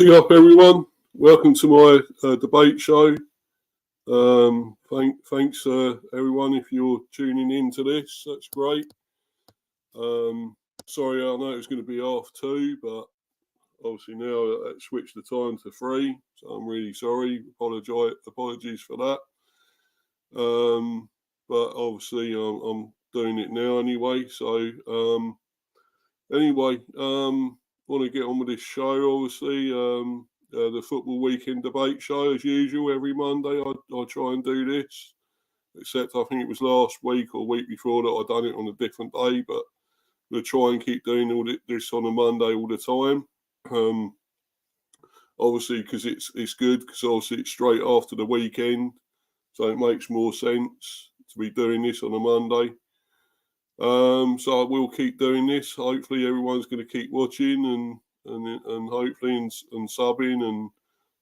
Big up, everyone. Welcome to my debate show. Thanks, everyone, if you're tuning into this. That's great. Sorry, I know it was going to be 2:30, but obviously now I switched the time to 3, so I'm really sorry. Apologies for that. But obviously I'm doing it now anyway. So want to get on with this show. Obviously, the football weekend debate show as usual every Monday. I try and do this, except I think it was last week or week before that I done it on a different day. But we'll try and keep doing all this on a Monday all the time. Obviously, because it's good, because obviously it's straight after the weekend, so it makes more sense to be doing this on a Monday. So I will keep doing this. Hopefully everyone's going to keep watching and hopefully and subbing and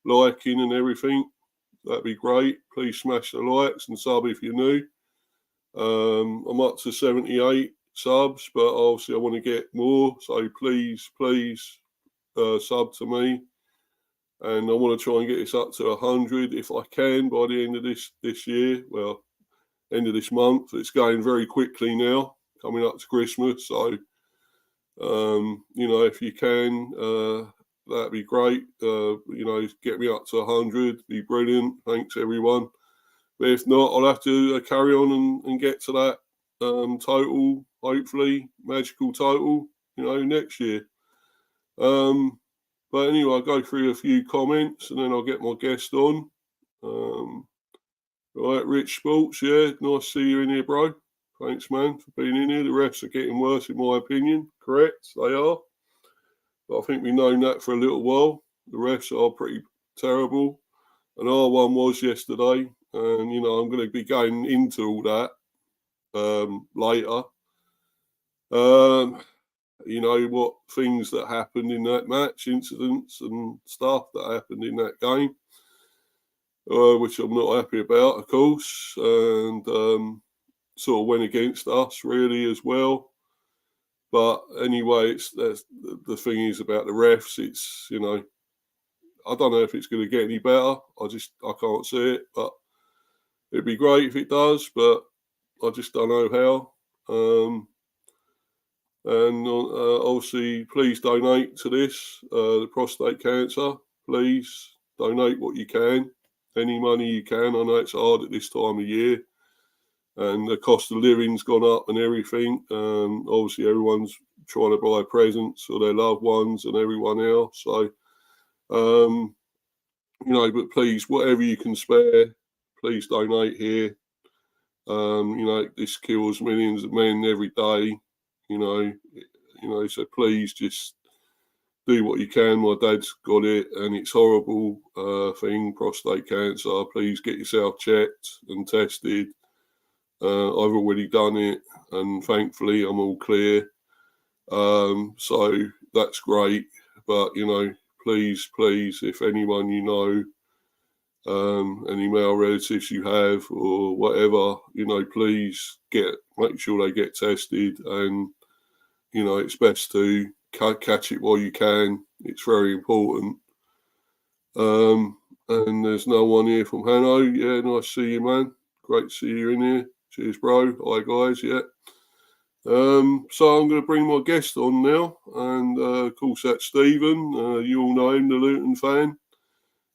liking and everything. That'd be great. Please smash the likes and sub if you're new. I'm up to 78 subs, but obviously I want to get more. So please sub to me. And I want to try and get this up to 100 if I can by the end of this year. Well, end of this month. It's going very quickly now, coming up to Christmas. So, if you can, that'd be great. Get me up to 100, be brilliant. Thanks, everyone. But if not, I'll have to carry on and get to that total, hopefully, magical total, next year. But anyway, I'll go through a few comments and then I'll get my guest on. Right, Rich Sports, yeah, nice to see you in here, bro. Thanks, man, for being in here. The refs are getting worse, in my opinion. Correct, they are. But I think we've known that for a little while. The refs are pretty terrible. And R1 was yesterday. And, I'm going to be going into all that later. What things that happened in that match, incidents and stuff that happened in that game, which I'm not happy about, of course, and sort of went against us really as well. But anyway, the thing is about the refs. It's I don't know if it's going to get any better. I can't see it, but it'd be great if it does. But I just don't know how. And obviously, please donate to this, the prostate cancer. Please donate what you can, any money you can. I know it's hard at this time of year, and the cost of living's gone up and everything. Obviously, everyone's trying to buy presents for their loved ones and everyone else. So, but please, whatever you can spare, please donate here. This kills millions of men every day. So please just do what you can. My dad's got it and it's horrible thing, prostate cancer. Please get yourself checked and tested. I've already done it and thankfully I'm all clear. So that's great. But, please, if anyone any male relatives you have or whatever, please make sure they get tested and, it's best to catch it while you can. It's very important. And there's no one here from Hanno. Yeah, nice to see you, man. Great to see you in here. Cheers, bro. Hi, guys. Yeah. So I'm going to bring my guest on now. And, of course, that's Stephen. You all know him, the Luton fan.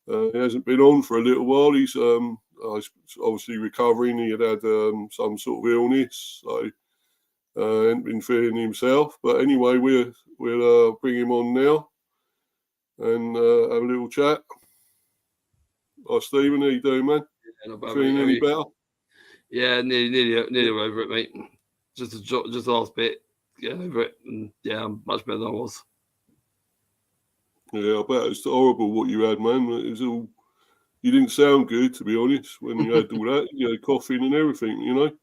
He hasn't been on for a little while. He's obviously recovering. He had some sort of illness, so hasn't been feeling himself. But anyway, we'll bring him on now and have a little chat. Hi, Stephen. How you doing, man? Yeah, not bad, feeling any better? Yeah, nearly over it, mate. Just the last bit, get over it, and yeah, I'm much better than I was. Yeah, I bet it's horrible what you had, man. It was all. You didn't sound good, to be honest, when you had all that. You had coughing and everything,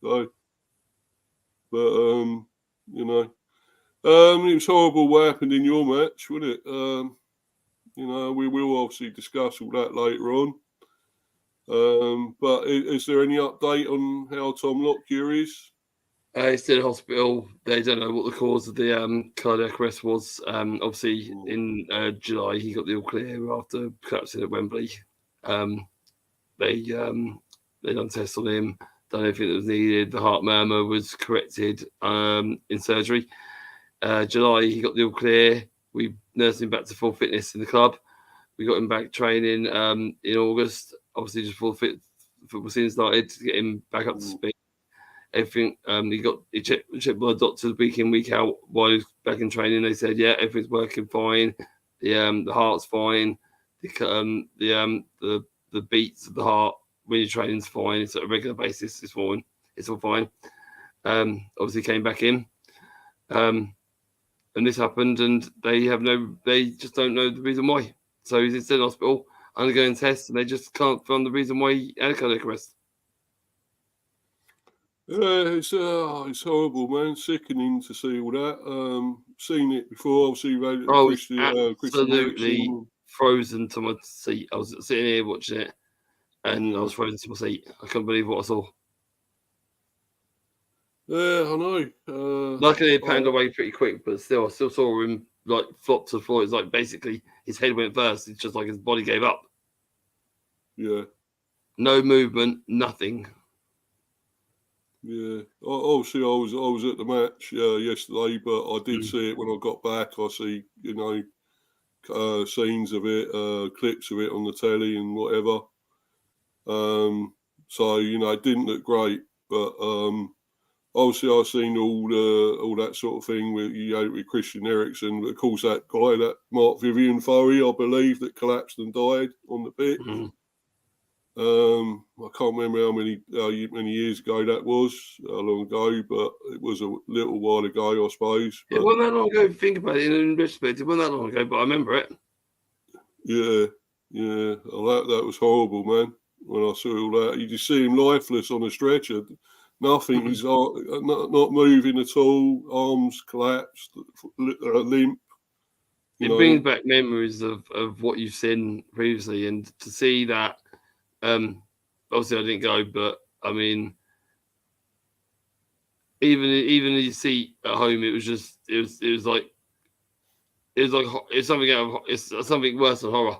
So, but it was horrible what happened in your match, wasn't it? We will obviously discuss all that later on. But is there any update on how Tom Lockyer is? He's still in hospital. They don't know what the cause of the cardiac arrest was. Obviously, in July, he got the all clear after collapsing at Wembley. They done tests on him, done everything that was needed. The heart murmur was corrected in surgery. July, he got the all clear. We nursed him back to full fitness in the club. We got him back training in August, obviously just before football season started, to get him back up to speed. Everything he checked by the doctors week in, week out while he was back in training. They said, yeah, everything's working fine. The heart's fine. The beats of the heart when you're training's fine. It's at a regular basis. It's fine. It's all fine. Obviously came back in. And this happened, and they just don't know the reason why. So he's in hospital undergoing tests, and they just can't find the reason why he had a cardiac arrest. Yeah, it's horrible, man. Sickening to see all that. Seen it before. Obviously, Christian absolutely frozen to my seat. I was sitting here watching it, and I was frozen to my seat. I couldn't believe what I saw. Yeah, I know. Luckily, it panned away pretty quick, but still, I still saw him like flop to the floor. It's like basically his head went first. It's just like his body gave up. Yeah. No movement, nothing. Yeah. Obviously, I was at the match yesterday, but I did see it when I got back. I see, scenes of it, clips of it on the telly and whatever. So it didn't look great, but obviously I've seen all that sort of thing with Christian Eriksen. But of course, that guy, that Mark Vivian Furry, I believe, that collapsed and died on the pitch. Mm-hmm. I can't remember how many years ago that was, how long ago, but it was a little while ago, I suppose. But, it wasn't that long ago. Think about it in retrospect. It wasn't that long ago, but I remember it. Yeah. Well, that was horrible, man. When I saw all that, you just see him lifeless on a stretcher. Nothing. He's not moving at all. Arms collapsed, limp. It brings back memories of what you've seen previously, and to see that. Obviously, I didn't go, but I mean, even in your seat at home, it was something worse than horror.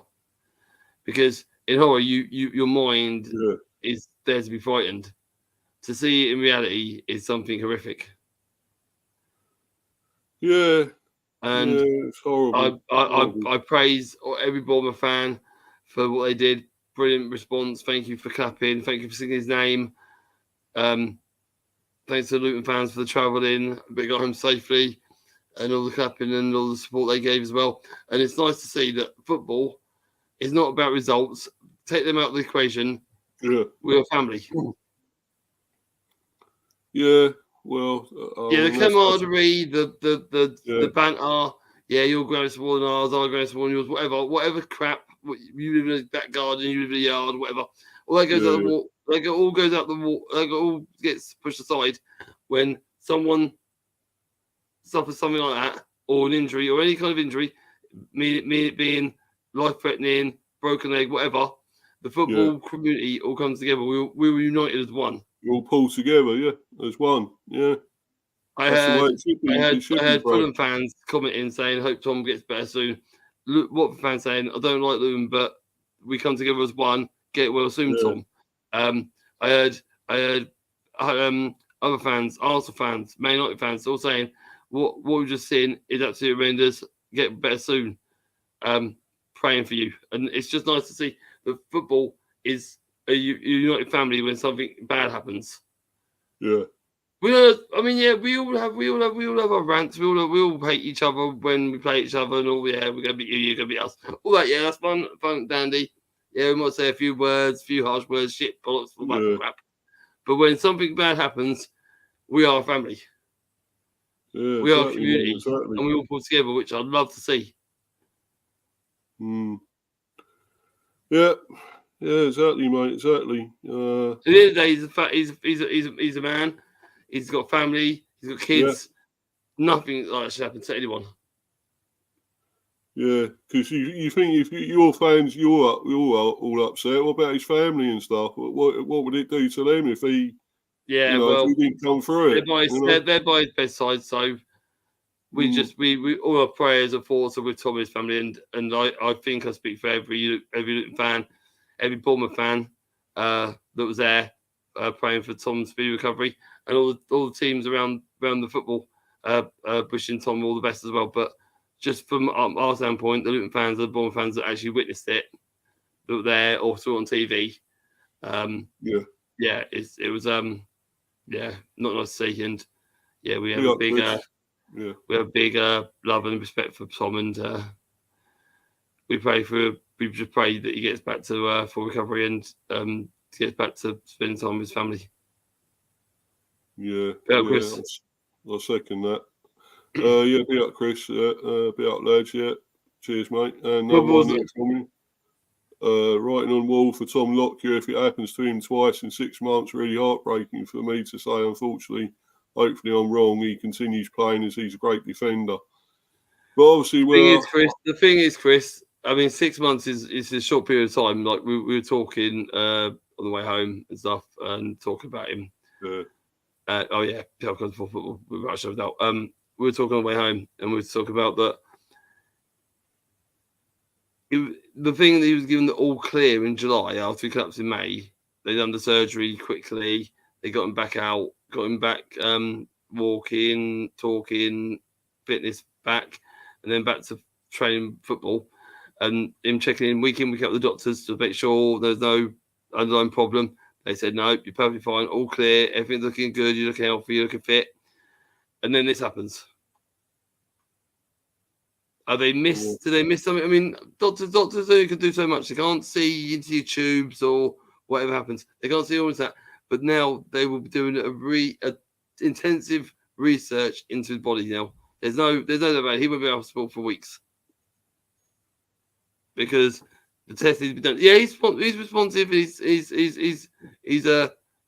Because in horror, your mind is there to be frightened. To see it in reality is something horrific. Yeah, and it's horrible. I praise every Bournemouth fan for what they did. Brilliant response. Thank you for clapping. Thank you for singing his name. Thanks to Luton fans for the travelling. They got home safely, and all the clapping and all the support they gave as well. And it's nice to see that football is not about results. Take them out of the equation. Yeah, we're a family. Yeah, well, the camaraderie, the banter. Yeah, you're going to more than ours. I'll go to more than yours. Whatever crap. You live in a back garden. You live in a yard. Whatever. All that goes out the wall. Like it all goes out the wall. Like it all gets pushed aside when someone suffers something like that, or an injury, or any kind of injury, me it being life-threatening, broken leg, whatever. The football community all comes together. We were united as one. We all pull together, as one. Yeah. I heard Fulham fans commenting saying, "Hope Tom gets better soon." Watford fans saying, "I don't like Luton, but we come together as one. Get well soon, Tom." I heard other fans, Arsenal fans, Man United fans, all saying, "What we've just seen is absolutely horrendous. Get better soon." Praying for you, and it's just nice to see that football is a united family when something bad happens. Yeah. We all have our rants. We all hate each other when we play each other, and all. Yeah, we're gonna beat you. You're gonna beat us. All that. Yeah, that's fun, dandy. Yeah, we might say a few words, a few harsh words, shit, bollocks, all that crap. But when something bad happens, we are a family. Yeah, we are a community, and we all pull together, which I'd love to see. Yeah. Yeah, exactly, mate. Exactly. At the end of the day, he's a man. He's got family. He's got kids. Yeah. Nothing like that should happen to anyone. Yeah, because you think if your fans, you're all upset. What about his family and stuff? What would it do to them if he Yeah, you know, well, if we didn't come through it. they're by his bedside, so we all our prayers and thoughts are with Tom and his family, and I think I speak for every Luton fan, every Bournemouth fan that was there praying for Tom's speedy recovery, and all the teams around the football wishing Tom all the best as well. But just from our standpoint, the Luton fans, the Bournemouth fans that actually witnessed it, that were there or saw it on TV, it was not nice to see, and we have a big we have big love and respect for Tom, and we just pray that he gets back to full recovery and gets back to spending time with his family. Chris. I'll second that. Be up, Chris. Be up, lads. Yeah, cheers, mate. And another one there coming. Writing on wall for Tom Lockyer. If it happens to him twice in 6 months, really heartbreaking for me to say. Unfortunately, hopefully I'm wrong. He continues playing as he's a great defender. But obviously, the thing is, Chris. I mean, 6 months is a short period of time. Like we were talking on the way home and stuff, and talking about him. Football. We actually doubt. We were talking on the way home, and we were talking about that. The thing that he was given the all clear in July after he collapsed in May, they done the surgery quickly. They got him back out, got him back walking, talking, fitness back, and then back to training football. And him checking in week out with the doctors to make sure there's no underlying problem. They said, no, you're perfectly fine, all clear, everything's looking good, you're looking healthy, you're looking fit. And then this happens. Did they miss something? I mean, doctors can do so much. They can't see into your tubes or whatever happens. They can't see all of that. But now they will be doing a intensive research into his body now. There's no doubt about it. He won't be able to sport for weeks. Because the test needs to be done. Yeah, he's responsive. He's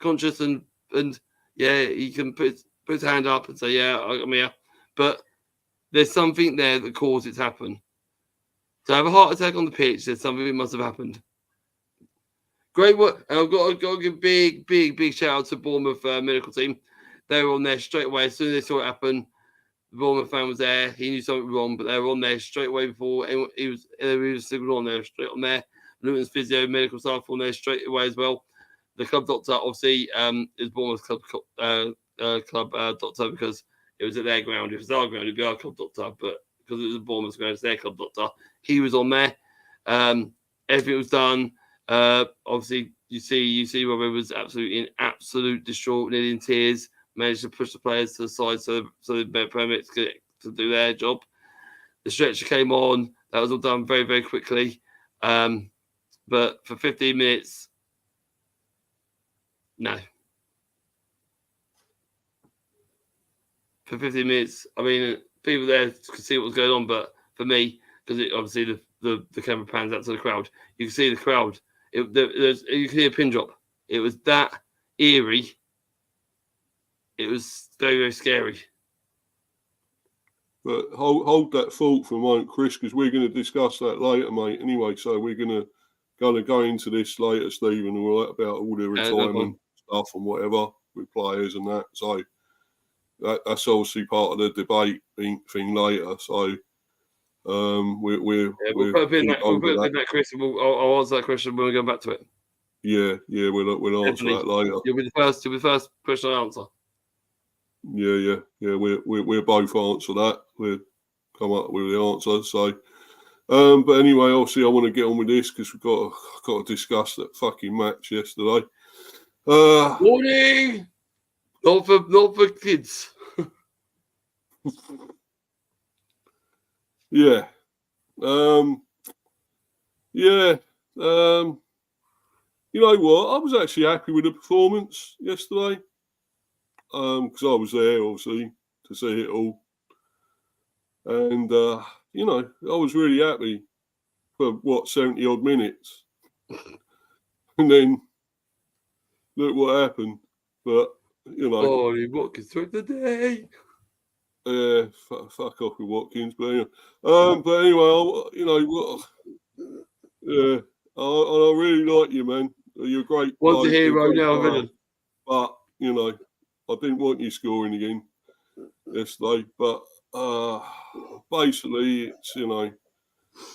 conscious and he can put his hand up and say, yeah, I'm here. But there's something there that caused it to happen. To have a heart attack on the pitch, there's something that must have happened. Great work. And I've got to give big shout out to Bournemouth medical team. They were on there straight away. As soon as they saw it happen, the Bournemouth fan was there. He knew something was wrong, but they were on there straight away before he was signalled on there, straight on there. Luton's physio, medical staff on there straight away as well. The club doctor, obviously, is Bournemouth's club doctor because it was at their ground. If it was our ground, it'd be our club doctor, but because it was a Bournemouth's ground, it's their club doctor. He was on there. Everything was done. Obviously, you see Rob was absolutely in absolute distraught, nearly in tears. Managed to push the players to the side so the paramedics could to do their job. The stretcher came on. That was all done very, very quickly. But for 15 minutes, no. For 15 minutes, I mean, people there could see what was going on, but for me, because obviously the camera pans out to the crowd, you can see the crowd. You can hear a pin drop. It was that eerie. It was very, very scary. But hold that thought for a moment, Chris, because we're going to discuss that later, mate. Anyway, so we're going to go into this later, Stephen, and all that about all the retirement stuff and whatever with players and that. So that's obviously part of the debate thing later. So we'll put a pin in that, Chris, and I'll answer that question when we go back to it. Yeah, we'll answer that later. You'll be the first question I answer. Yeah. We'll both answer that. We'll come up with the answer. So, but anyway, obviously, I want to get on with this because we've got to discuss that fucking match yesterday. Warning! Not for kids. Yeah. You know what? I was actually happy with the performance yesterday. Because I was there, obviously, to see it all. And, you know, I was really happy for, 70-odd minutes. And then, look what happened. But, you know. Ollie Watkins took the day. Yeah, fuck off with Watkins. But anyway, you know, I really like you, man. You're a great One's a hero now, villain. But you know, I didn't want you scoring again yesterday. But basically, it's, you know,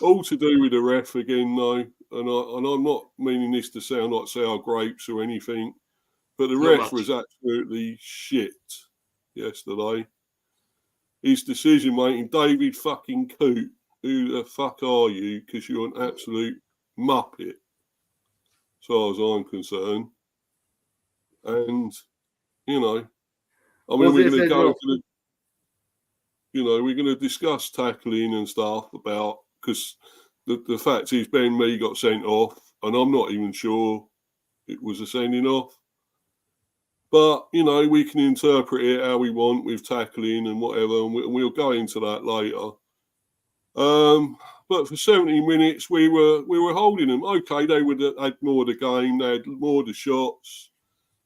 all to do with the ref again, though. And I'm not meaning this to sound like sour grapes or anything, but the Not ref much. was absolutely shit yesterday. His decision making, David fucking Coote, who the fuck are you? Because you're an absolute muppet, as far as I'm concerned. And, you know, I mean, we're going to go into the, you know, we're going to discuss tackling and stuff about, because the fact is Ben Mee got sent off, and I'm not even sure it was a sending off. But, you know, we can interpret it how we want with tackling and whatever, and we'll go into that later. But for 70 minutes, we were holding them. Okay, they would have had more of the game, they had more of the shots,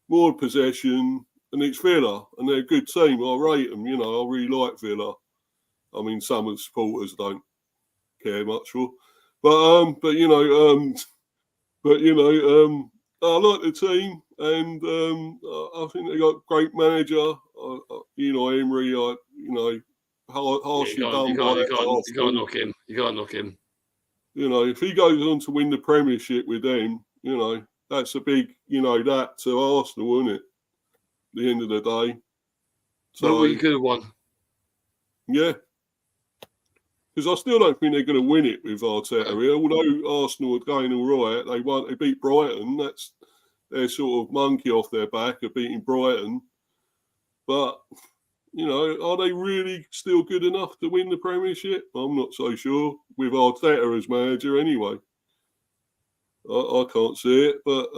more Mm. possession, and it's Villa, and they're a good team. I rate them, you know, I really like Villa. I mean, some of the supporters don't care much for, but I like the team, and I think they got a great manager. You know, Emery, harshly done by You can't Arsenal. knock him. You can't knock him. You know, if he goes on to win the Premiership with them, you know, that's a big, you know, that to Arsenal, isn't it? At the end of the day. So So you could have won. Yeah. Because I still don't think they're going to win it with Arteta. Although Arsenal are going all right, they beat Brighton. That's their sort of monkey off their back of beating Brighton. But, you know, are they really still good enough to win the Premiership? I'm not so sure. With Arteta as manager anyway. I can't see it. But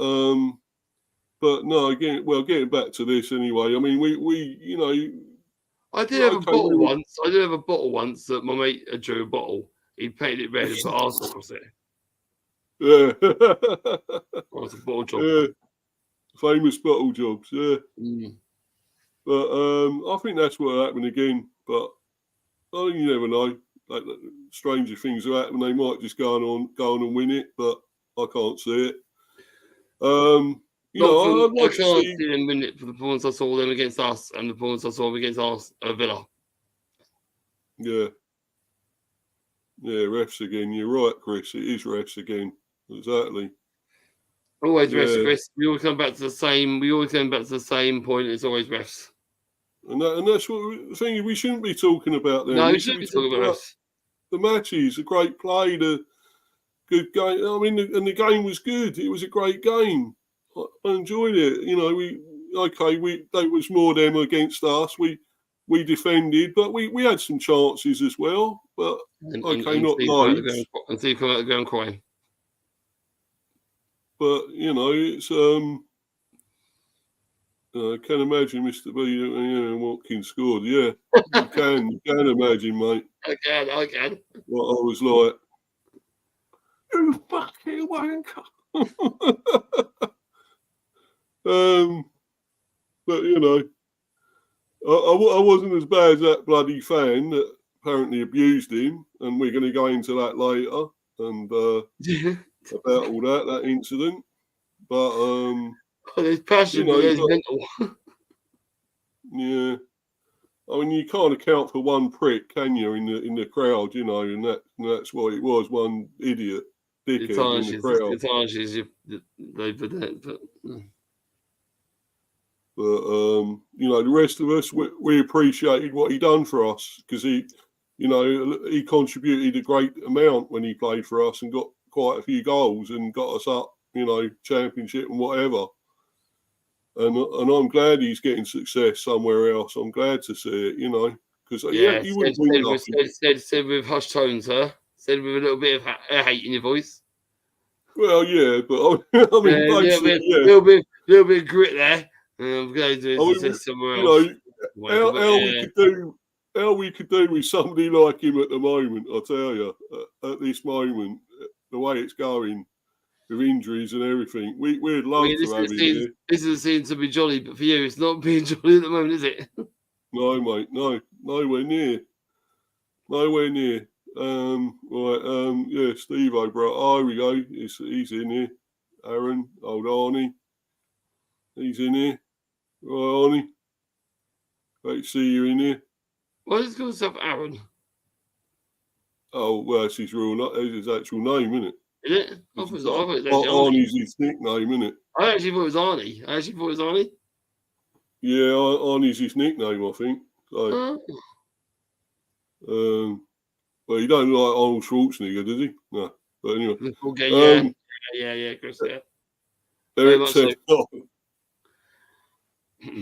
no, getting back to this anyway. I mean, we you know... I did have a bottle once. I did have a bottle once that my mate drew a bottle. He painted it red and put Arsenal across it. Yeah. Oh, it's a bottle job. Yeah. Famous bottle jobs, yeah. Mm. But I think that's what will happen again. But you never know. Like, stranger things will happen. They might just go on and win it, but I can't see it. I can't see them win it for the performance I saw them against us and the performance I saw them against us Villa. Yeah. Yeah, refs again. You're right, Chris. It is refs again. Exactly. Always refs, Chris. We always come back to the same. We always come back to the same point. It's always refs. And that's what the thing is. We shouldn't be talking about them. No, we shouldn't be talking about refs. The matches, the great play, the good game. I mean, and the game was good. It was a great game. I enjoyed it. You know, there was more them against us. We defended, but we had some chances as well. But not loads. And Steve come out of the ground crying. But you know, it's I can imagine Mr. B and Watkins scored. Yeah, you can imagine, mate. I can. What I was like, you fucking wanker. But you know, I wasn't as bad as that bloody fan that apparently abused him, and we're going to go into that later and about all that incident. But there's passion, but there's mental. Yeah, I mean, you can't account for one prick, can you? In the crowd, you know, and that's what it was. One idiot, dickhead in the crowd. But you know, the rest of us, we appreciated what he done for us because he contributed a great amount when he played for us and got quite a few goals and got us up, you know, championship and whatever. And I'm glad he's getting success somewhere else. I'm glad to see it, you know, because he wouldn't win nothing. Said with hushed tones, huh? Said with a little bit of hate in your voice. Well, yeah, but I mean, basically, a little bit of grit there. I'm going to do success somewhere else. How we could do with somebody like him at the moment, I tell you, at this moment, the way it's going with injuries and everything, we'd love to have him here. This is a scene to be jolly, but for you, it's not being jolly at the moment, is it? No, mate, no, nowhere near. Yeah, Steve O'Brien. Oh, here we go. He's in here. Aaron, old Arnie. He's in here. Right, Arnie. Great to see you in here. Why does he call himself Aaron? Oh, well, that's his his actual name, isn't it? Is it? I thought it was actually Arnie's his nickname, isn't it? I actually thought it was Arnie. I actually thought it was Arnie. Yeah, Arnie's his nickname, I think. So, well, he don't like Arnold Schwarzenegger, does he? No. But anyway. Okay, yeah, Chris, yeah. Eric said,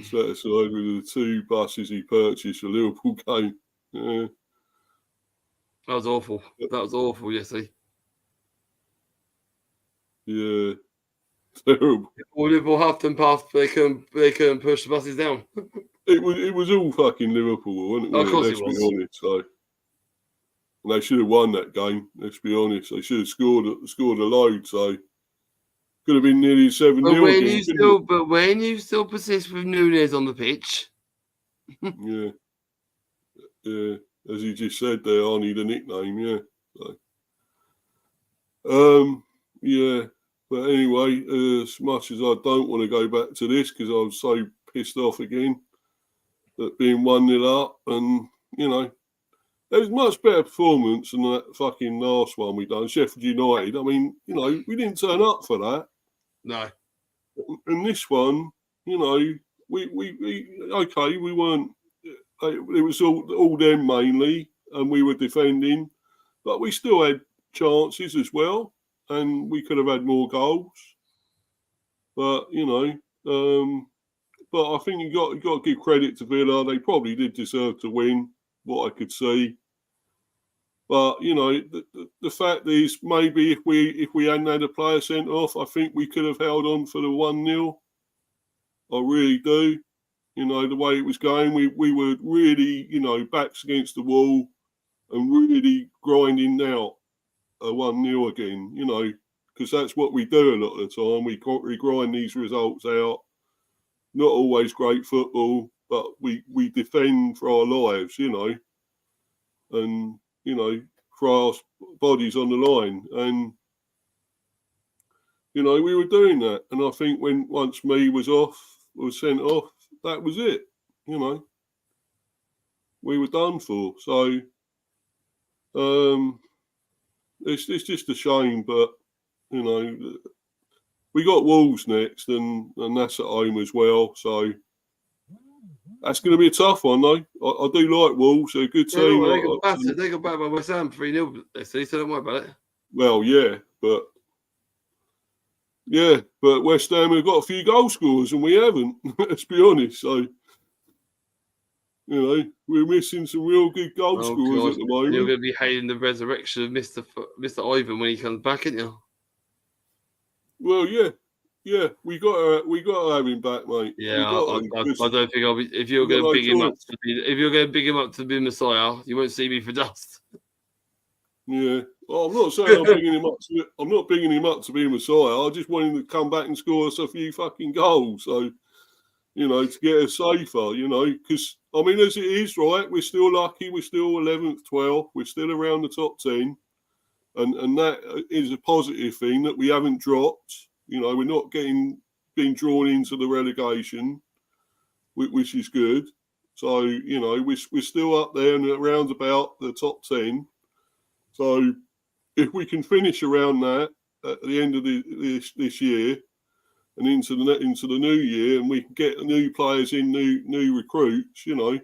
set aside with the 2 buses he purchased for Liverpool game. Yeah. That was awful. That was awful, Jesse. Yeah. Terrible. All Liverpool huffed and puffed. They couldn't push the buses down. It was all fucking Liverpool, wasn't it? Of course Let's it was. be honest. So, and they should have won that game. Let's be honest. They should have scored a load. So could have been nearly 7-0. But when you still persist with Nunes on the pitch, yeah, as you just said there, Arnie, the nickname, yeah. So, yeah. But anyway, as much as I don't want to go back to this because I was so pissed off again at being 1-0 up, and you know, there was much better performance than that fucking last one we done, Sheffield United. I mean, you know, we didn't turn up for that. No. And this one, you know, we weren't. It was all them mainly, and we were defending, but we still had chances as well, and we could have had more goals. But you know, but I think you got to give credit to Villa. They probably did deserve to win, what I could see. But you know, the fact is, maybe if we hadn't had a player sent off, I think we could have held on for the 1-0. I really do. You know, the way it was going, we were really, you know, backs against the wall and really grinding out a 1-0 again. You know, because that's what we do a lot of the time. We grind these results out. Not always great football, but we defend for our lives. You know, and you know, for our bodies on the line. And, you know, we were doing that. And I think once Mee was sent off, that was it. You know, we were done for. So, it's just a shame, but, you know, we got Wolves next and that's at home as well. So, that's going to be a tough one, though. I do like Wolves. They're a good team. They got battered. They got battered by West Ham 3-0. So don't worry about it. Well, yeah, but West Ham have got a few goal scorers and we haven't. Let's be honest. So, you know, we're missing some real good goal scorers at the moment. And you're going to be hating the resurrection of Mr. Ivan when he comes back, aren't you? Well, yeah. Yeah, we got to have him back, mate. Yeah, I don't think I'll be. If you're going to big him up to be Messiah, you won't see me for dust. Yeah, well, I'm not saying I'm bigging him up. I'm not bigging him up to be Messiah. I just want him to come back and score us a few fucking goals. So, you know, to get us safer. You know, because I mean, as it is, right, we're still lucky. We're still 11th, 12th. We're still around the top 10, and that is a positive thing that we haven't dropped. You know, we're not being drawn into the relegation, which is good. So, you know, we're still up there and around about the top 10. So, if we can finish around that at the end of this year and into the new year, and we can get new players in, new recruits, you know,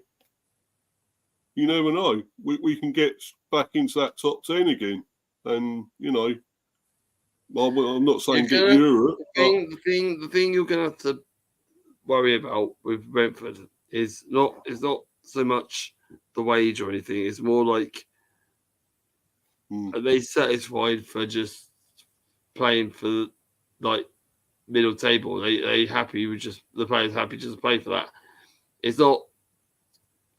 you never know. We can get back into that top 10 again, and you know. I'm not saying get Europe. The thing you're going to have to worry about with Brentford is not so much the wage or anything. It's more like, are they satisfied for just playing for like middle table? They happy with just the players happy just to play for that? It's not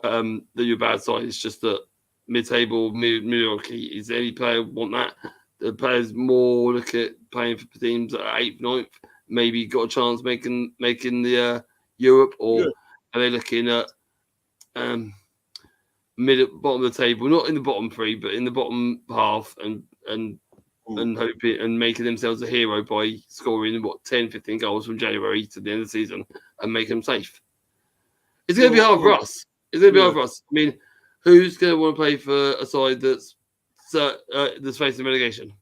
that you're bad side. It's just that mid-table mediocrity. Is any player want that? The players more look at playing for teams at 8th, 9th, maybe got a chance making the Europe, or are they looking at bottom of the table, not in the bottom 3, but in the bottom half, and and hoping and making themselves a hero by scoring 10, 15 goals from January to the end of the season and make them safe. It's going to be hard for us. It's going to be hard for us. I mean, who's going to want to play for a side that's facing relegation?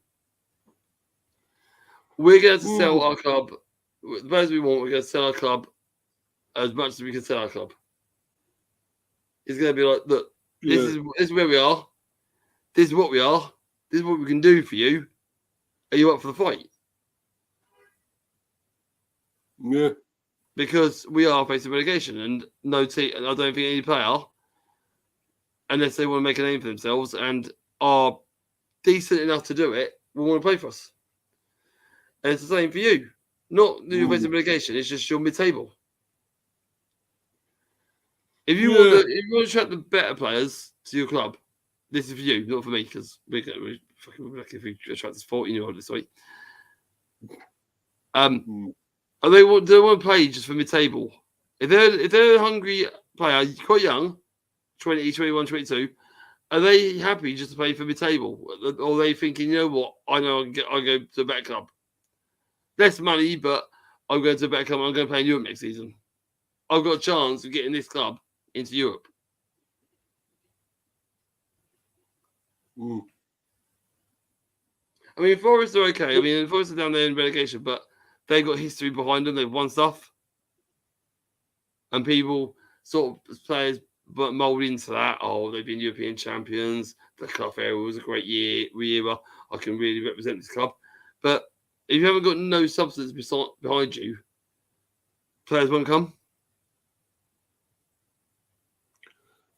We're going to have to sell our club. The players we want, we're going to sell our club as much as we can sell our club. It's going to be like, look, this is where we are. This is what we are. This is what we can do for you. Are you up for the fight? Yeah. Because we are facing relegation, and no team. I don't think any player, unless they want to make a name for themselves and are decent enough to do it, will want to play for us. And it's the same for you. Not that you're facing relegation. It's just you're mid-table. If you want to attract the better players to your club, this is for you, not for me, because we're fucking lucky if we attract this 14-year-old this week. Do they want to play just for mid-table? If they're a hungry player, quite young, 20, 21, 22, are they happy just to play for mid-table? Or are they thinking, you know what, I know I'll go to a better club. Less money, but I'm going to a better club. I'm going to play in Europe next season. I've got a chance of getting this club into Europe. I mean, Forest are okay. I mean, Forest are down there in relegation, but they've got history behind them. They've won stuff. And people, players mould into that. Oh, they've been European champions. The Clough era was a great era. I can really represent this club. But if you haven't got no substance behind you, players won't come.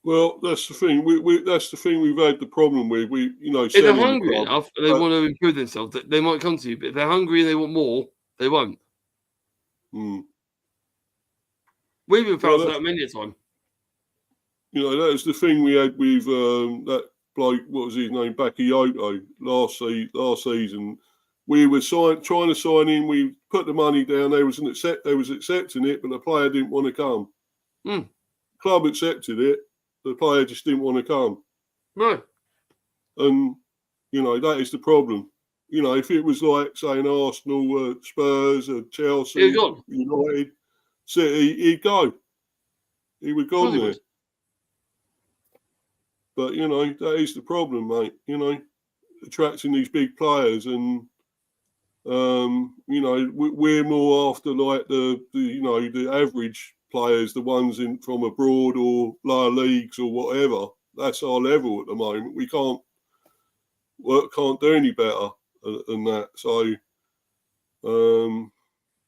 Well, that's the thing. That's the thing we've had the problem with. If they're hungry enough and they want to improve themselves, they might come to you. But if they're hungry and they want more, they won't. We've been found that many a time. That was the thing we had with that bloke. What was his name? Bakayoko last season. We were trying to sign in. We put the money down. They was accepting it, but the player didn't want to come. Club accepted it. The player just didn't want to come. Right. And, that is the problem. If it was like, say, an Arsenal, Spurs, Chelsea, United, City, he'd go. He would go on there. But, that is the problem, mate. Attracting these big players and, we're more after like the average players, the ones from abroad or lower leagues or whatever. That's our level at the moment. We can't do any better than that. So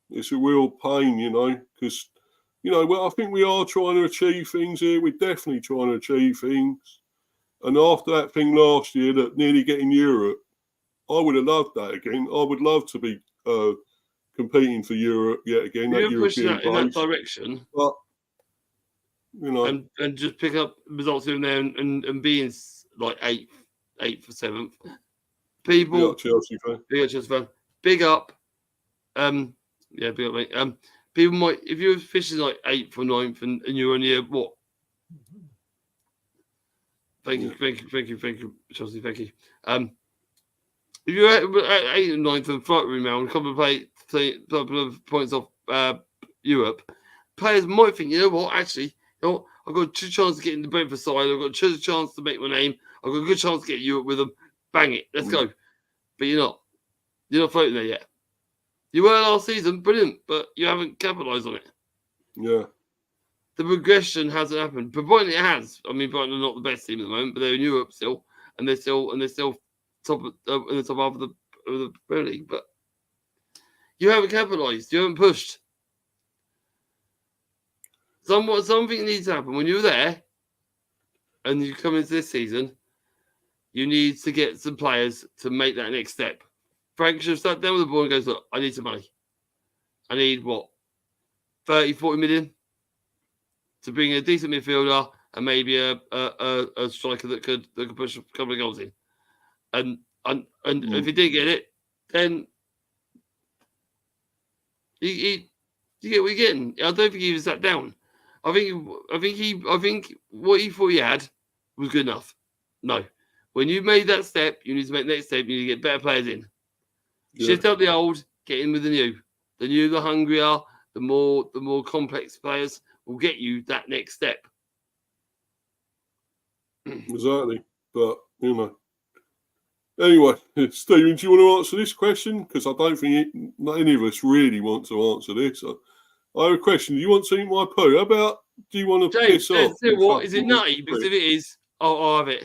it's a real pain, because I think we are trying to achieve things here. We're definitely trying to achieve things. And after that thing last year, that nearly getting Europe, I would have loved that again. I would love to be competing for Europe yet again. You're pushing that in that direction, but and just pick up results in there and being like eighth or seventh. People, Chelsea fan. Big up. Big up, mate. People might, if you're fishing like 8th or 9th and you're only what? Thank you, Chelsea. Thank you. If you're at 8th and 9th and flight room now and a couple of points off Europe, players might think, you know what, actually, I've got a good chance to get in the Brentford side. I've got a chance to make my name. I've got a good chance to get Europe with them. Bang it, let's go. But you're not. You're not floating there yet. You were last season, brilliant, but you haven't capitalised on it. Yeah. The progression hasn't happened. But Brighton it has. I mean, Brighton are not the best team at the moment, but they're in Europe still, and they're still top in the top half of the Premier League. But you haven't capitalised. You haven't pushed. Something needs to happen when you're there, and you come into this season. You need to get some players to make that next step. Frank should start down with the ball and goes, look, I need some money. I need, 30, 40 million to bring a decent midfielder and maybe a striker that could push a couple of goals in. And if he didn't get it, then you get what you're getting. I don't think he was sat down. I think what he thought he had was good enough. No. when you've made that step, you need to make the next step. You need to get better players in. Yeah. Shift out the old, get in with the new. The new, the hungrier, the more complex players will get you that next step. Exactly. But, Anyway, Stephen, do you want to answer this question? Because I don't think any of us really want to answer this. I have a question. Do you want to eat my poo? How about, do you want to James, piss off? what? Is it nutty? Because if it is, I'll have it.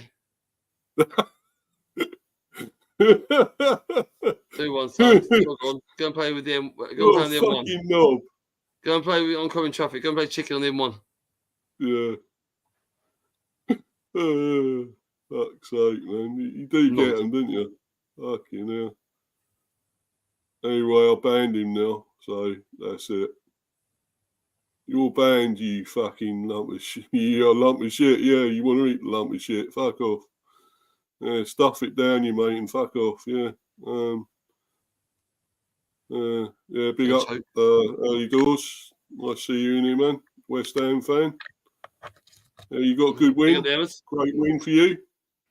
2-1, son. Go on. Go and play with the M. Go and play on the M1. Fucking knob. Go and play with oncoming traffic. Go and play chicken on the M1. Yeah. Fuck's sake, man. You do get them, don't you? Fucking hell. Anyway, I banned him now, so that's it. You're banned, you fucking lump of shit. You're a lump of shit. Yeah, you want to eat the lump of shit. Fuck off. Yeah, stuff it down, you mate, and fuck off. Yeah. Yeah, big up early doors. Nice to see you in here, man. West Ham fan. You got a good win. Great win for you.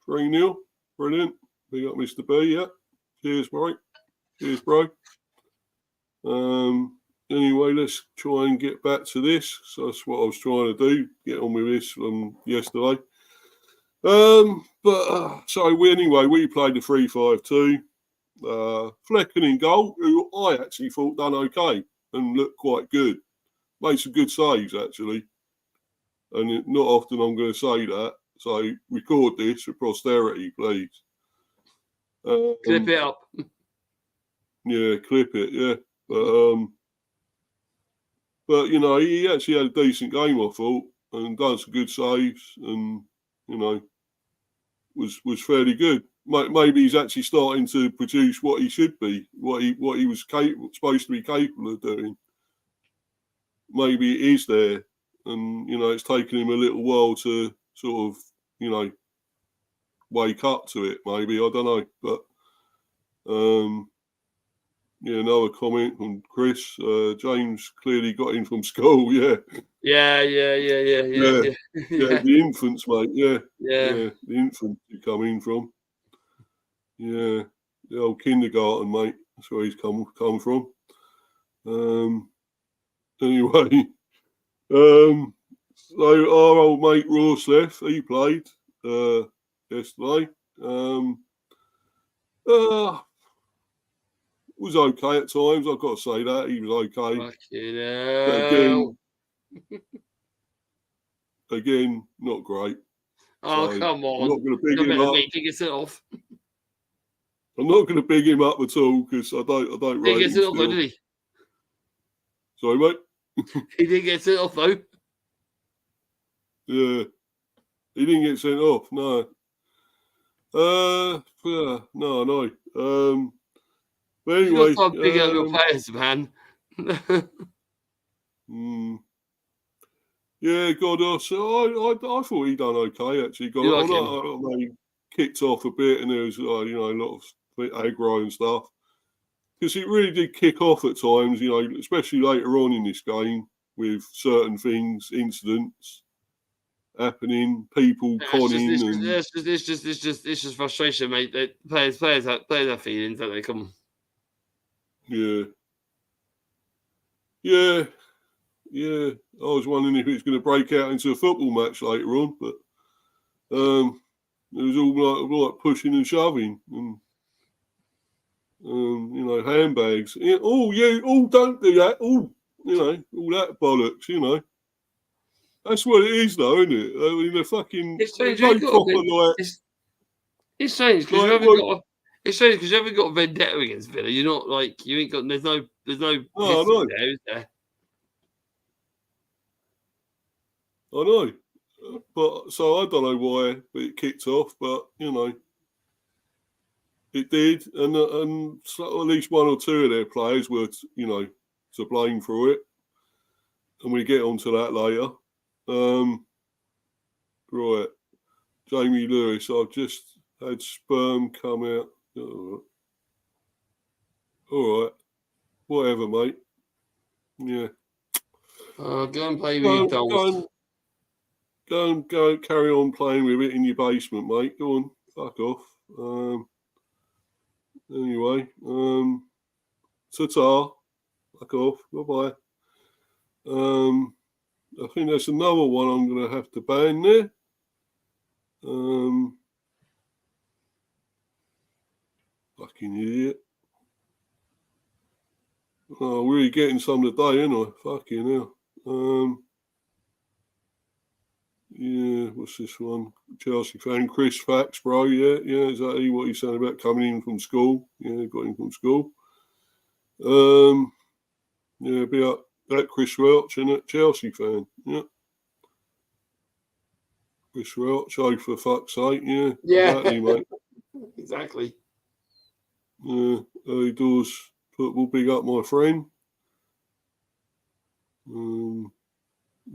3-0. Brilliant. Big up Mr. B, yeah. Cheers, mate. Cheers, bro. Anyway, let's try and get back to this. So that's what I was trying to do. Get on with this from yesterday. So we played the 3-5-2. Flecken in goal, who I actually thought done okay and looked quite good. Made some good saves, actually. And not often I'm going to say that. So record this for posterity, please. Clip it up. Yeah, clip it, yeah. But he actually had a decent game, I thought, and done some good saves and, was fairly good. Maybe he's actually starting to produce what he should be, what he was supposed to be capable of doing. Maybe it is there, and it's taken him a little while to sort of wake up to it. Maybe I don't know, but another comment from Chris. James clearly got in from school. Yeah. Yeah. The infants, mate. Yeah. The infants you come in from. Yeah, the old kindergarten, mate. That's where he's come from. Anyway, so our old mate Ross left. He played yesterday. Was okay at times. I've got to say that he was okay. Fucking but again, not great. Oh, so come on! I'm not going to big him up. He gets it off. I'm not going to big him up at all because I don't rate him. He gets it off, though, did he? Sorry, mate. He didn't get sent off though. Yeah, he didn't get sent off. No. No. But anyway, you got to big up your players, man. Yeah, Godos. I thought he done okay actually. He kicked off a bit, and there was a lot of aggro and stuff. Because it really did kick off at times, especially later on in this game with certain things, incidents happening, people conning. It's just frustration, mate. Players have feelings, don't they? Come on. Yeah. I was wondering if it's going to break out into a football match later on, but it was all like pushing and shoving and. Handbags. Don't do that. All that bollocks. That's what it is, though, isn't it? I mean, the fucking. It's strange. It's strange because you haven't got a vendetta against Villa. You're not like you ain't got. There's no. No. There, is there? I know, but so I don't know why it kicked off, but it did, and so at least one or two of their players were, to blame for it, and we get onto that later. Right, Jamie Lewis. I've just had sperm come out. All right, whatever, mate. Yeah. Go and play with your dolls. Go and carry on playing with it in your basement, mate. Go on. fuck off. Anyway, ta-ta, fuck off, bye-bye. I think there's another one I'm going to have to ban there. Fucking idiot. Oh, really getting some today, ain't I? Fucking hell. Yeah, what's this one? Chelsea fan, Chris Fax, bro. Yeah, exactly what he's saying about coming in from school. Yeah, got him from school. Yeah, be up that Chris Welch, innit? Chelsea fan. Yeah. Chris Welch, oh, for fuck's sake, yeah. Exactly, mate. Exactly. Yeah, early doors football, big up my friend.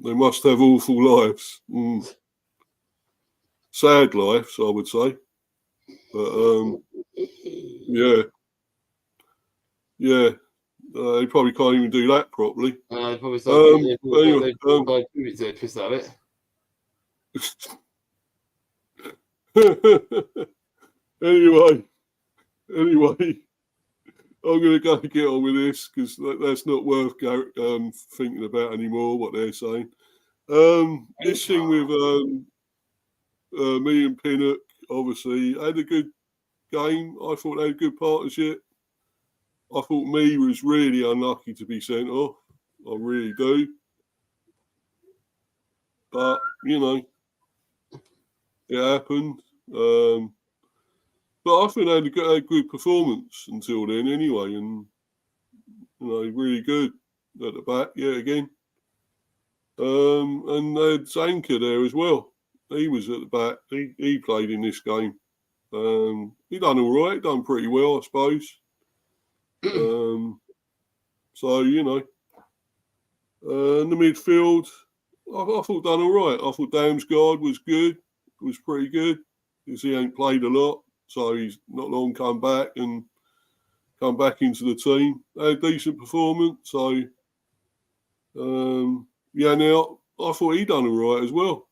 They must have awful lives. Sad lives, I would say. But, yeah. They probably can't even do that properly. They probably started pissed out of it. Anyway, I'm going to go get on with this because that's not worth thinking about anymore, what they're saying. This thing with me and Pinnock, obviously, had a good game. I thought they had a good partnership. I thought Mee was really unlucky to be sent off. I really do. But, it happened. But I think they had a good performance until then anyway. And, really good at the back yet again. And they had Zanka there as well. He was at the back. He played in this game. He done all right. Done pretty well, I suppose. So, in the midfield, I thought done all right. I thought Damsgaard was good, was pretty good, because he ain't played a lot, so he's not long come back into the team. Had a decent performance, so, now I thought he done all right as well.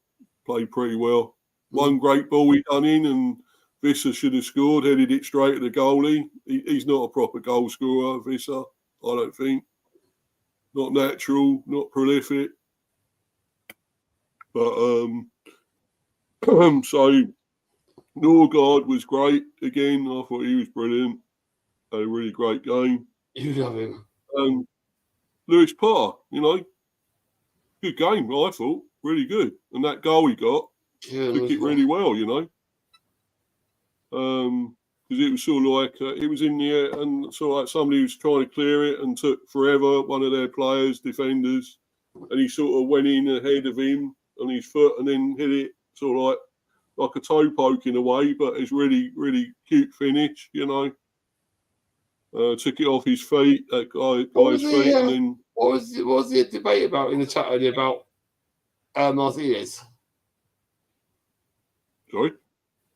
Played pretty well. One great ball he done in, and Visser should have scored, headed it straight at the goalie. He's not a proper goal scorer, Visser, I don't think. Not natural, not prolific. But, so, Norgard was great again. I thought he was brilliant. A really great game. You love him. Lewis Parr, good game, I thought. Really good. And that goal he got, took it really well, because it was sort of like it was in the air and sort of like somebody was trying to clear it and took forever, one of their players, defenders, and he sort of went in ahead of him on his foot and then hit it sort of like a toe poke in a way, but it's really, really cute finish, Took it off his feet, that guy's feet, and then... What was the debate about in the chat earlier about Martinez? Sorry?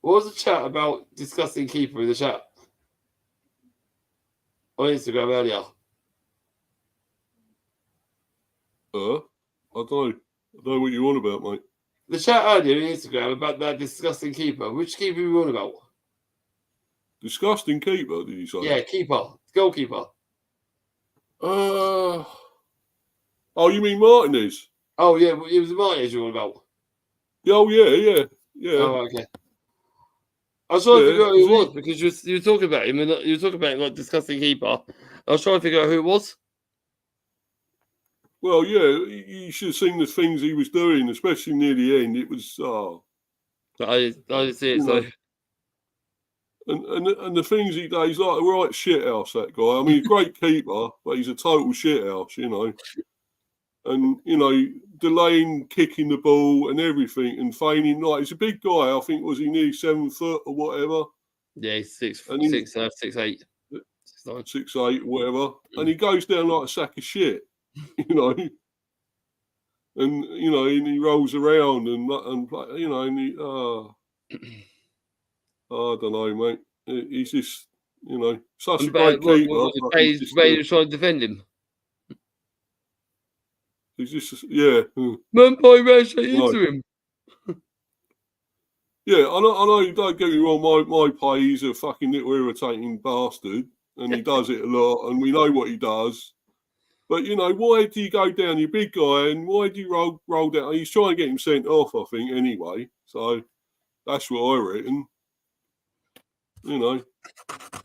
What was the chat about discussing keeper in the chat on Instagram earlier? I don't know. I don't know what you're on about, mate. The chat earlier on Instagram about that disgusting keeper. Which keeper were you on about? Disgusting keeper, did you say? Yeah, keeper. Goalkeeper. Oh, you mean Martinez? Oh, yeah, it was Martinez you were on about. Oh, yeah. Oh, okay. I was trying to figure out who it was because you were talking about him and you were talking about him like disgusting keeper. I was trying to figure out who it was. Well, yeah, you should have seen the things he was doing, especially near the end. It was, I didn't see it, so. And the things he does, he's like a right shithouse, that guy. I mean, he's a great keeper, but he's a total shithouse, And, delaying kicking the ball and everything and feigning. Like, he's a big guy. I think, was he nearly 7 foot or whatever? Yeah, he's 6'8". 6'8", whatever. And he goes down like a sack of shit, And, and he rolls around and play, and he, I don't know, mate. He's just, such a great keeper. He's trying to defend him. He's just, yeah. Man, boy, ran straight into him. Yeah, I know. Don't get me wrong. My pay, he's a fucking little irritating bastard, and he does it a lot, and we know what he does. But you know, why do you go down? You're a big guy, and why do you roll down? He's trying to get him sent off, I think, anyway. So that's what I reckon. You know,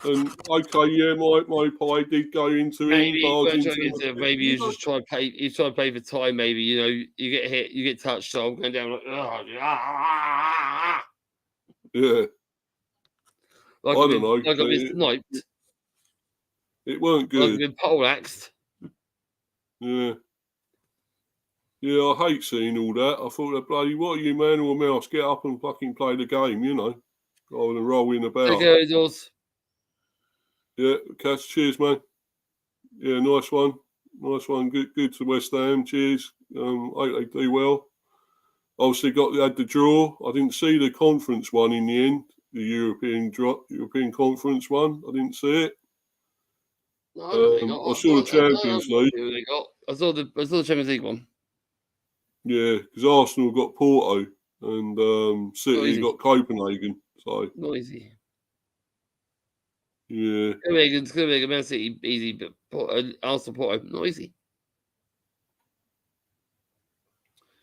and okay, yeah, my pie did go into him, barge into him. Maybe you just try to pay. You try to pay for time. Maybe you know you get hit, you get touched. So I'm going down like, Yeah, like I I've don't been, know. like I've been sniped, It weren't like I've good. been poleaxed. Yeah. Yeah, I hate seeing all that. I thought, that bloody, what are you, man or mouse? Get up and fucking play the game, you know, rather than rolling about. Okay, yours. Yeah, Cass, cheers, man. Yeah, nice one. Nice one. Good to West Ham. Cheers. Hope they do well. Obviously, had the draw. I didn't see the conference one in the end, the European Conference one. I didn't see it. No, I don't think I saw the Champions League. they got. I saw the Champions League one. Yeah, because Arsenal got Porto and City got Copenhagen. So Noisy. yeah, It's gonna make a Man City easy, but Arsenal Porto noisy.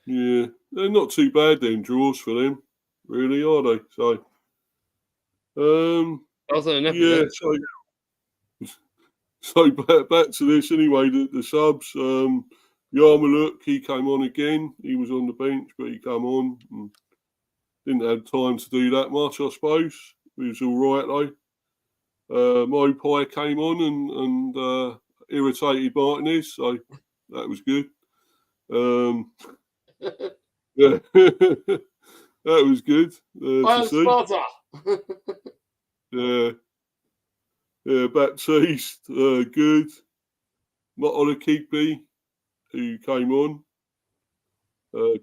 Yeah, they're not too bad then draws for them, really, are they? So, yeah. So back to this anyway. The subs. Yarmouk, he came on again. He was on the bench, but he came on and didn't have time to do that much, I suppose. He was all right though. Mopai came on and irritated Martinez, so that was good. Yeah, that was good to see. Sparta. Yeah, Baptiste, good. Ollie who came on.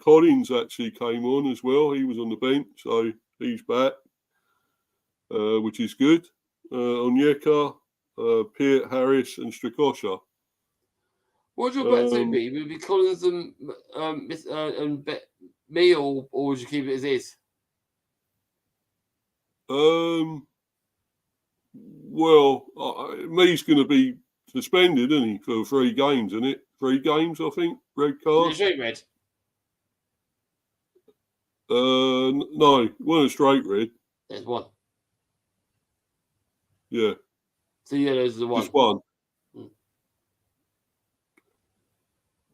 Collins actually came on as well. He was on the bench, so he's back, which is good. Onyeka, Piet, Harris, and Strakosha. What's your bet to be? Would it be Collins and me, or would you keep it as is? Well, Mee's going to be suspended, isn't he, for 3 games, isn't it? 3 games, I think. Red card. Straight red. No, wasn't a straight red. There's one. Yeah. 2 yellows is the one. Just one.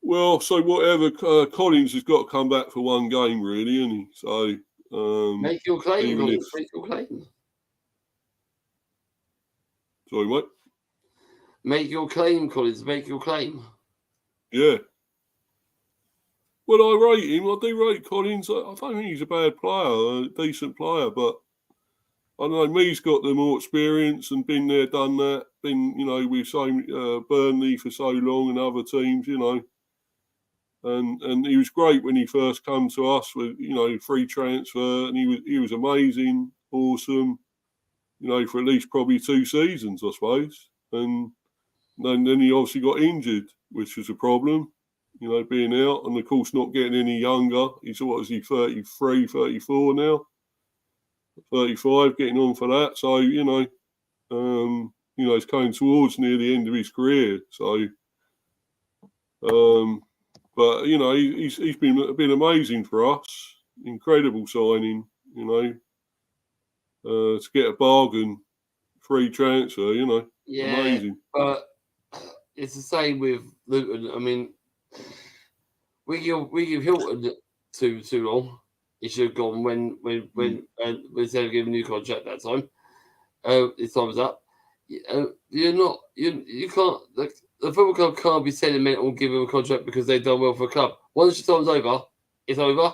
Well, so whatever, Collins has got to come back for 1 game, really, isn't he? So make your claim, Collins. Make your claim. Sorry, what? Make your claim, Collins. Make your claim. Yeah. Well, I rate him. I do rate Collins. I don't think he's a bad player, a decent player, but I don't know. Mee's got the more experience and been there, done that. Been, you know, with Burnley for so long and other teams, you know. And he was great when he first come to us with, you know, free transfer, and he was amazing, awesome, you know, for at least probably 2 seasons, I suppose. And then he obviously got injured, which was a problem, you know, being out, and of course not getting any younger. He's, what is he, 33, 34 now? 35, getting on for that. So, you know, it's coming towards near the end of his career. So, but you know, he's been amazing for us. Incredible signing, you know, to get a bargain, free transfer, you know, amazing. But it's the same with Luton. I mean, we give Hilton too long. He should have gone when instead of giving a new contract that time. His time was up. You can't. The football club can't be sentimental and give him a contract because they've done well for a club. Once your time's over, it's over.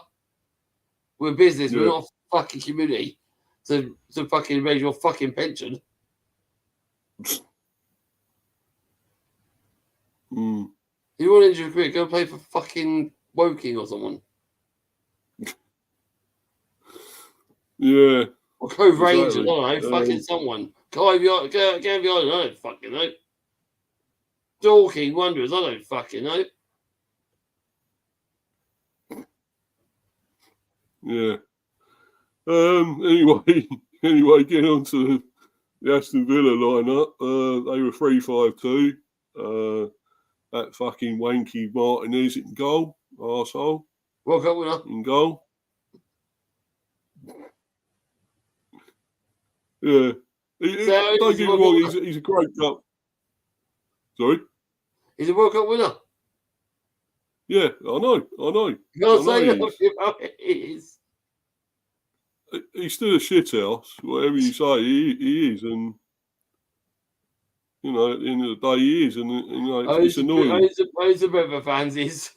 We're a business. Yeah. We're not a fucking community to fucking raise your fucking pension. Mm. You want to injure your career? Go play for fucking Woking or someone. Yeah. Or Cove Rangers. I don't know. Fucking someone. Go over the island. I don't fucking know. Dorking Wanderers. I don't fucking know. Yeah. Anyway, getting on to the Aston Villa lineup. They were 3-5-2. That fucking wanky Martinez in goal, arsehole. World Cup winner. In goal. Yeah. Don't get me wrong, he's a great cup. Sorry? He's a World Cup winner. Yeah, I know. You can't say nothing about it. He is. He's still a shithouse, whatever you say, he is. And, you know, at the end of the day, he is. And, you know, it's annoying. Those are Brentford fans is.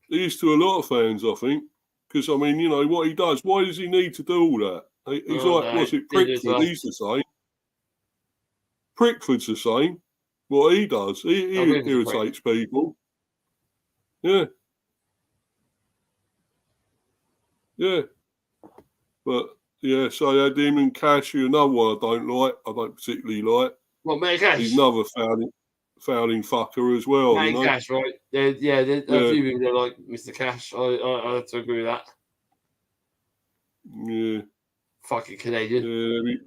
He is to a lot of fans, I think. Because, I mean, you know, what he does, why does he need to do all that? He's what's it, Prickford? He's the same. Prickford's the same. What he does, he irritates people. Yeah. Yeah. But, yeah, so I had him and Cash, another one I don't particularly like. What, Matty Cash? He's another fouling fucker as well. Matty Cash, right? There's a few people that like Mr. Cash. I have to agree with that. Yeah. Fucking Canadian.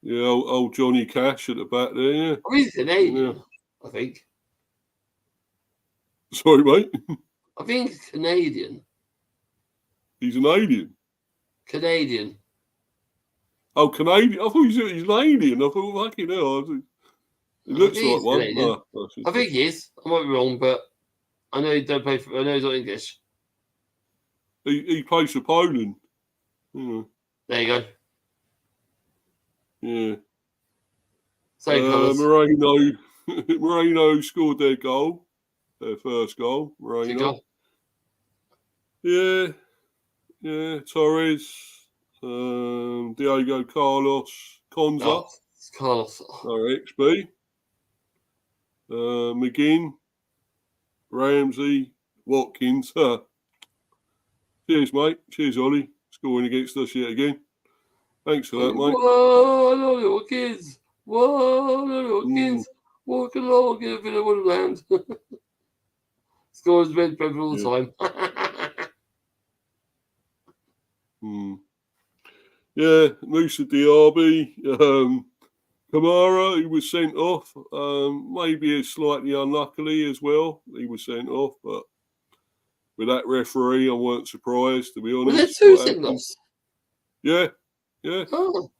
Yeah, old Johnny Cash at the back there, yeah. I mean, he's Canadian, I think. Sorry, mate? I think he's Canadian. He's an alien? Canadian. Oh, Canadian? I thought he was an alien. I thought, fucking hell. He looks like one. No, I think he is. I might be wrong, but I know he don't play for. I know he's not English. He plays for Poland. Yeah. There you go. Yeah. Same Moreno scored their goal, their first goal. Moreno. Yeah. Torres, Diego Carlos, Konza. Carlos. XB. McGinn, Ramsey, Watkins. Cheers, mate. Cheers, Ollie. Scoring against us yet again. Thanks for that, mate. Whoa, little kids. Walking along in a bit of woodland. Scores red pepper all the time. Yeah, Musa Diaby. Kamara, he was sent off. Maybe slightly unluckily as well. He was sent off, but with that referee, I weren't surprised, to be honest. Was there 2 send-offs? Yeah. Oh.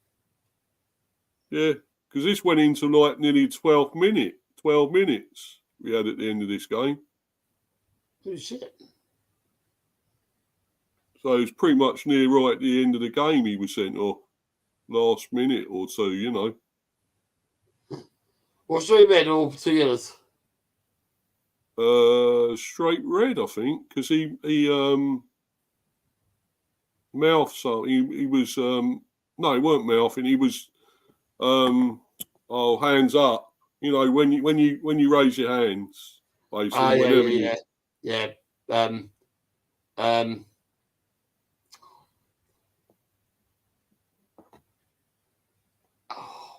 Yeah, because this went into like nearly 12 minutes we had at the end of this game. Oh, shit. So it was pretty much near right at the end of the game he was sent off. Last minute or two, you know. What's 3 red or 2 yellows? Straight red, I think, because he mouthed something. He was no, he weren't mouthing. He was hands up. You know, when you raise your hands, basically. Yeah.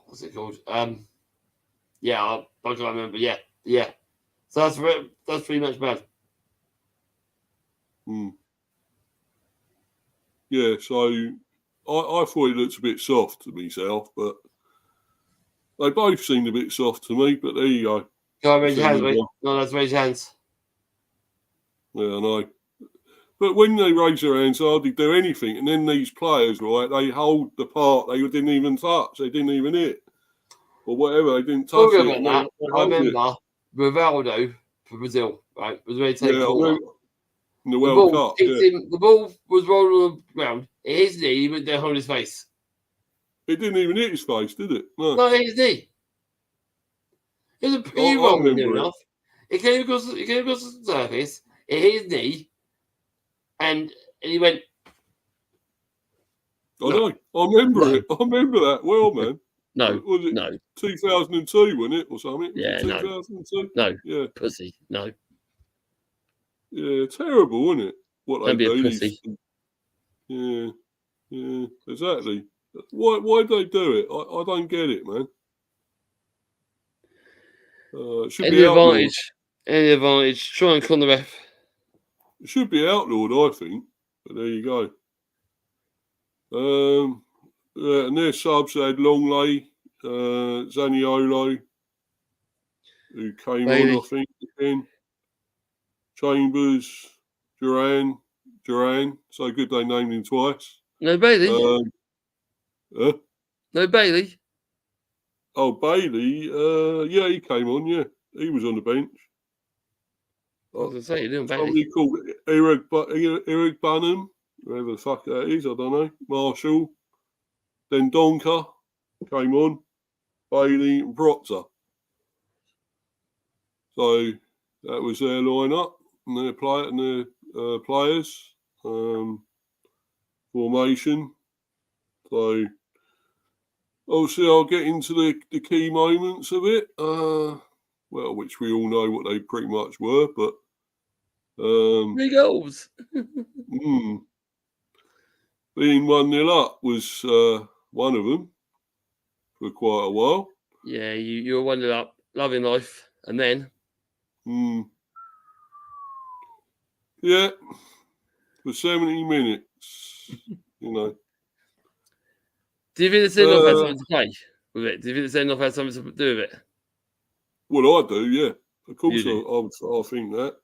What's it called? I can't remember. Yeah. So that's pretty much bad. Yeah, so I thought it looked a bit soft to myself, but they both seemed a bit soft to me. But there you go. Go on, raise your hands, mate. No, let's raise your hands. Yeah, I know. But when they raise their hands, they hardly do anything. And then these players, right, they hold the part they didn't even touch. They didn't even hit. Or whatever, they didn't touch it. I remember Rivaldo for Brazil, right, was ready to take a corner. In the World Cup, the ball was rolling on the ground. It hit his knee, he went down on his face. It didn't even hit his face, did it? No, it hit his knee. It was a pre-roll near enough. It came across the surface, it hit his knee, and he went. I know. I remember it. I remember that well, man. No. Was it 2002, wasn't it, or something? Yeah, 2002? No. Yeah. Pussy. No. Yeah, terrible, isn't it? What Don't they be do. a pussy. Yeah, exactly. Why do they do it? I don't get it, man. Should Any be advantage? Any advantage? Try and con the ref. It should be outlawed, I think. But there you go. And their subs had Longley, Zaniolo, who came Bailey. on, I think, again. Chambers, Duran. So good they named him twice. No Bailey. No Bailey. Oh, Bailey. Yeah, he came on. Yeah, he was on the bench. I was going to say, you're doing Bailey. Somebody called Eric Bunham, whoever the fuck that is, I don't know. Marshall. Then Donker came on. Bailey and Brotzer. So that was their lineup and their players formation. So obviously I'll get into the key moments of it. Well, which we all know what they pretty much were, but 3 goals. Being 1-0 up was one of them for quite a while. Yeah, you were 1-0 up, loving life, and then. Yeah, for 70 minutes, you know. Do you think the send-off had something to play with it? Do you think the send-off had something to do with it? Well, I do, yeah. Of course, I think that.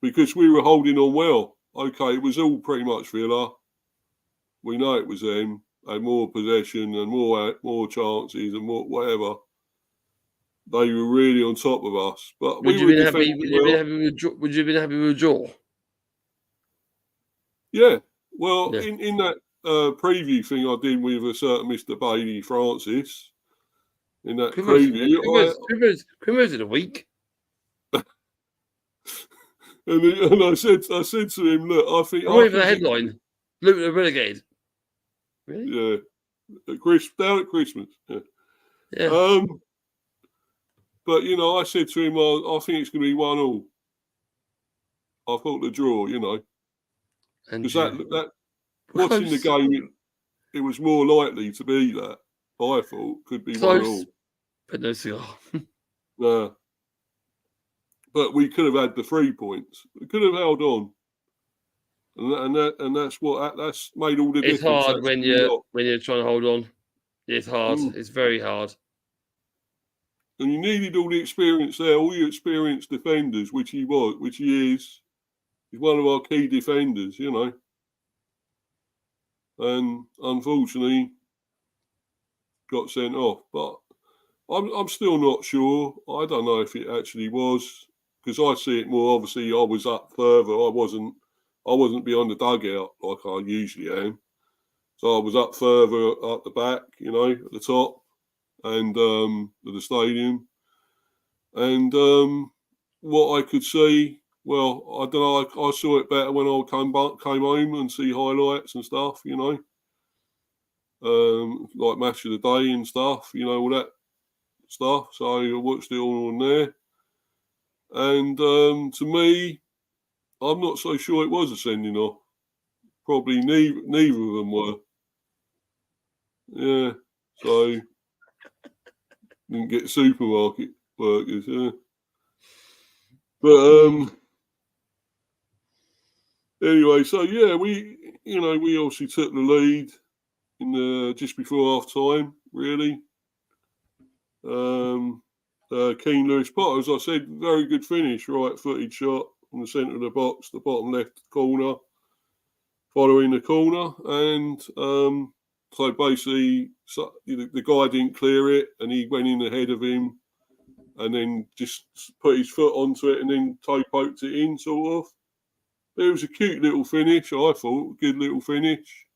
Because we were holding on well. Okay, it was all pretty much Villa. We know it was them. Had more possession and more chances and more whatever. They were really on top of us. But Would you were have been happy? Would you have been happy with a draw? Yeah. Well, yeah. In that preview thing I did with a certain Mr. Bailey Francis, in that preview, Criminals in a week. And I said to him, look, I think. I'm waiting for the headline. Luton are relegated. Really? Yeah. Down at Christmas. Yeah. But you know, I said to him, I think it's going to be 1-1. I thought the draw, you know, because that watching the game, it was more likely to be that. I thought could be 1-1. But no cigar. No. But we could have had the 3 points. We could have held on, and that's made all the difference. It's hard when you're trying to hold on. It's hard. It's very hard. And you needed all the experience there, all your experienced defenders, which he is. He's one of our key defenders, you know. And unfortunately, got sent off. But I'm still not sure. I don't know if it actually was, because I see it more. Obviously, I was up further. I wasn't behind the dugout like I usually am. So I was up further up the back, you know, at the top, and at the stadium. And what I could see, well, I don't know. I saw it better when I came home and see highlights and stuff, you know, like match of the day and stuff, you know, all that stuff. So I watched it all on there. And to me, I'm not so sure it was a sending off. Probably neither of them were. Yeah. So didn't get supermarket workers. Yeah. But anyway, so yeah, we obviously took the lead in just before half time. Really. Keane Lewis Potter, as I said, very good finish, right-footed shot from the centre of the box, the bottom left corner, following the corner, and so basically the guy didn't clear it, and he went in ahead of him, and then just put his foot onto it, and then toe poked it in, sort of. It was a cute little finish, I thought, good little finish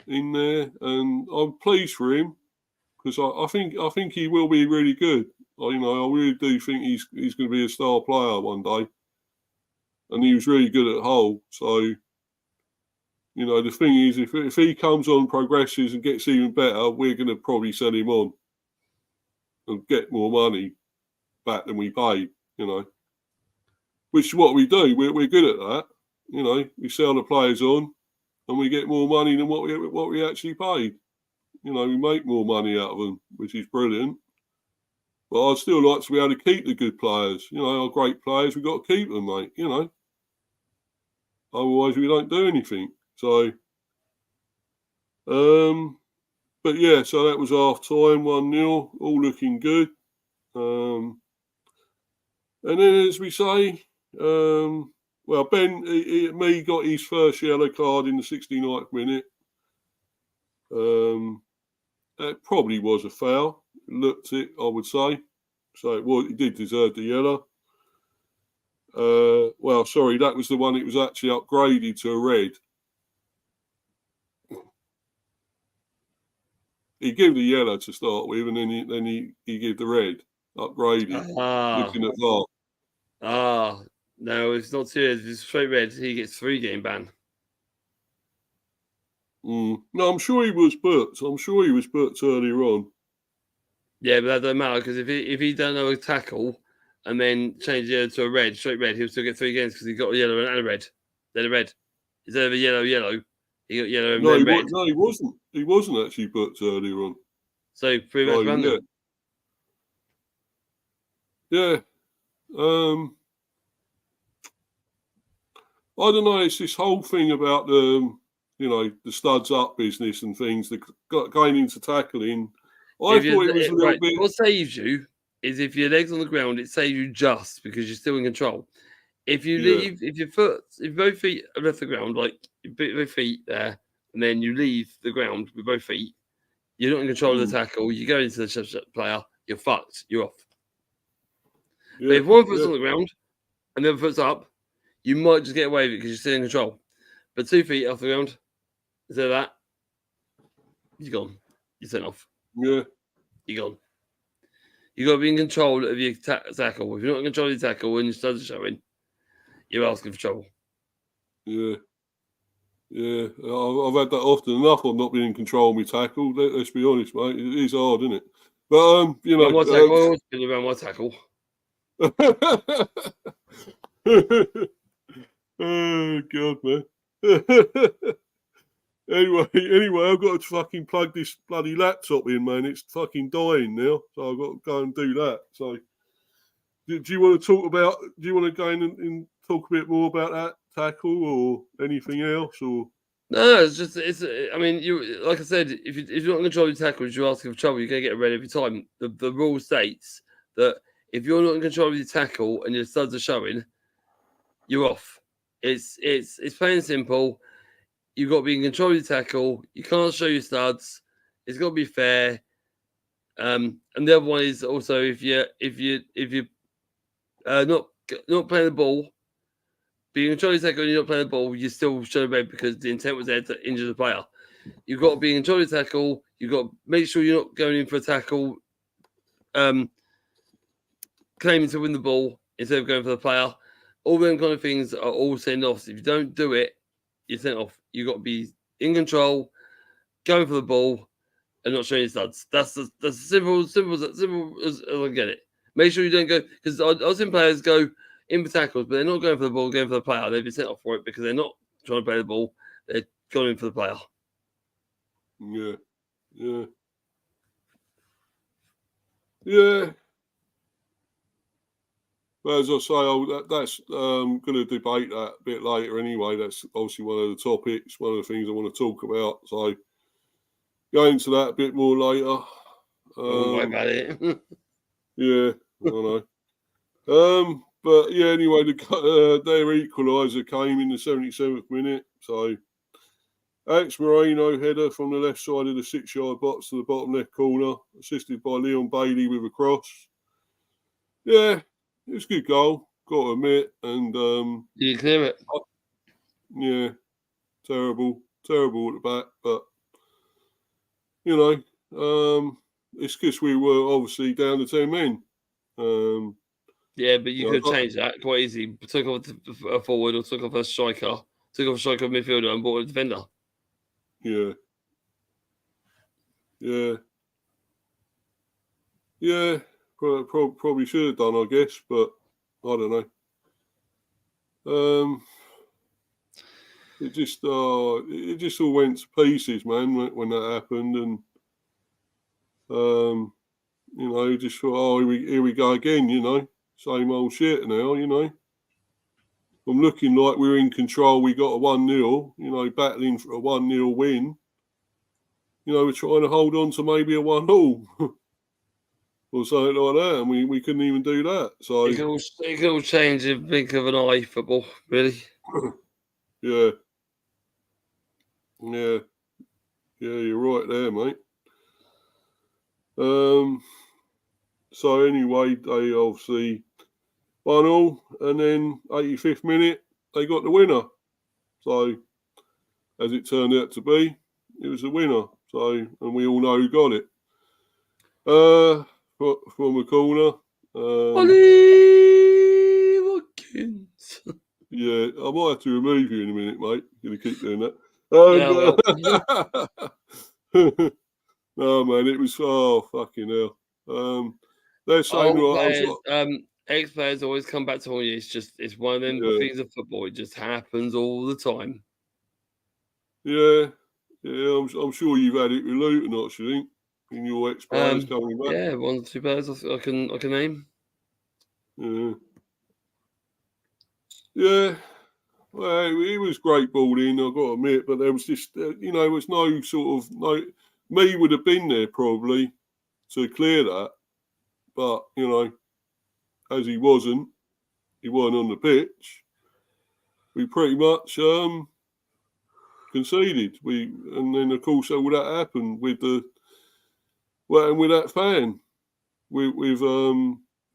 in there, and I'm pleased for him. Because I think he will be really good. I really do think he's going to be a star player one day. And he was really good at Hull. So, you know, the thing is, if he comes on, progresses and gets even better, we're going to probably sell him on and get more money back than we paid, you know. Which is what we do. We're good at that. You know, we sell the players on and we get more money than what we actually paid. You know, we make more money out of them, which is brilliant. But I'd still like to be able to keep the good players. You know, our great players, we've got to keep them, mate, you know. Otherwise, we don't do anything. So, but yeah, so that was half time, 1-0, all looking good. And then, as we say, well, Ben Mee got his first yellow card in the 69th minute. That probably was a foul. Looked it, I would say. So he did deserve the yellow. Well, sorry, that was the one. It was actually upgraded to a red. He gave the yellow to start with, and then he gave the red, upgraded. Looking at that. No, it's not serious. If it's straight red, he gets 3-game ban. No, I'm sure he was booked. Earlier on. Yeah, but that don't matter because if he done a tackle and then change the yellow to a red, straight red, he'll still get 3 games because he got a yellow and a red. Then a red. Instead of a yellow, he got yellow and then red. No, he wasn't. He wasn't actually booked earlier on. So pretty much random. Yeah. I don't know. It's this whole thing about the studs up business and things. Going into tackling. I thought it was a little bit. What saves you is if your legs on the ground, it saves you just because you're still in control. If you leave, if both feet are off the ground, like you put both feet there, and then you leave the ground with both feet, you're not in control of the tackle. You go into the player, you're fucked. You're off. Yeah, but if one foot's on the ground and the other foot's up, you might just get away with it because you're still in control. But 2 feet off the ground, instead of that, you're gone. You're sent off. Yeah. You're gone. You got to be in control of your tackle. If you're not in control of your tackle and your studs are showing, you're asking for trouble. Yeah. Yeah. I've had that often enough. I'm not being in control of my tackle. Let's be honest, mate. It is hard, isn't it? But, my tackle, I always been around my tackle. Oh, God, man. Anyway, I've got to fucking plug this bloody laptop in, man. It's fucking dying now, so I've got to go and do that. So, do you want to talk about? Do you want to go in and talk a bit more about that tackle or anything else? Or no, I mean, you like I said, if you're not in control of your tackles, you're asking for trouble. You're gonna get a red every time. The rule states that if you're not in control of your tackle and your studs are showing, you're off. It's plain and simple. You've got to be in control of your tackle. You can't show your studs. It's got to be fair. And the other one is also if you're not playing the ball, being in control of your tackle and you're not playing the ball, you still show red because the intent was there to injure the player. You've got to be in control of your tackle. You've got to make sure you're not going in for a tackle, claiming to win the ball instead of going for the player. All them kind of things are all sent off. So if you don't do it, you're sent off. You've got to be in control, going for the ball, and not showing your studs. That's simple as I get it. Make sure you don't go because I've seen players go in for tackles, but they're not going for the ball, going for the player. They've been sent off for it because they're not trying to play the ball. They're going in for the player. Yeah. But as I say, that's going to debate that a bit later anyway. That's obviously one of the topics, one of the things I want to talk about. So go into that a bit more later. Don't worry about it. Yeah, I know. But yeah, anyway, their equaliser came in the 77th minute. So Alex Moreno header from the left side of the 6-yard box to the bottom left corner, assisted by Leon Bailey with a cross. Yeah, it was a good goal, got to admit. And you clear it. Yeah, terrible at the back, but it's because we were obviously down to 10 men. Yeah, but you could change that quite easy. Took off a forward or took off a striker, midfielder and bought a defender. Yeah. Probably should have done, I guess, but I don't know. It just all went to pieces, man, when that happened, and just thought, here we go again, same old shit now, from looking like we're in control. We got a 1-0, you know, battling for a 1-0 win. You know, we're trying to hold on to maybe a 1-0 or something like that, and we couldn't even do that. So it can all change in the blink of an eye, football, really. yeah, you're right there, mate. So anyway, they obviously 1-0, and then 85th minute they got the winner. So as it turned out to be, it was the winner. So, and we all know who got it. From a corner. Ollie Watkins. Yeah, I might have to remove you in a minute, mate. You're gonna keep doing that. No, man, it was fucking hell. They're saying Ex-players always come back to you. It's one of them things of football. It just happens all the time. Yeah. I'm sure you've had it with Luton, I should think, in your ex-players coming back. Yeah, 1 or 2 players I can name. Yeah. Well, it was great balling, I've got to admit, but there was just, there was no sort of me would have been there probably to clear that, but as he wasn't on the pitch. We pretty much conceded. And then of course all that happened with that fan with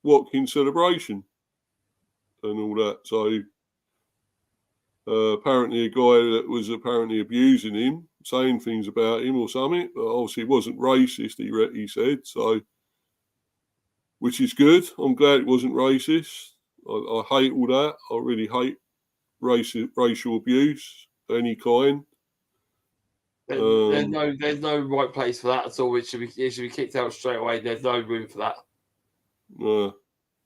Watkins celebration and all that. So apparently a guy that was apparently abusing him, saying things about him or something, but obviously it wasn't racist. He said so, which is good. I'm glad it wasn't racist. I hate all that. I really hate racial abuse of any kind. There's no right place for that at all. It should be kicked out straight away. There's no room for that.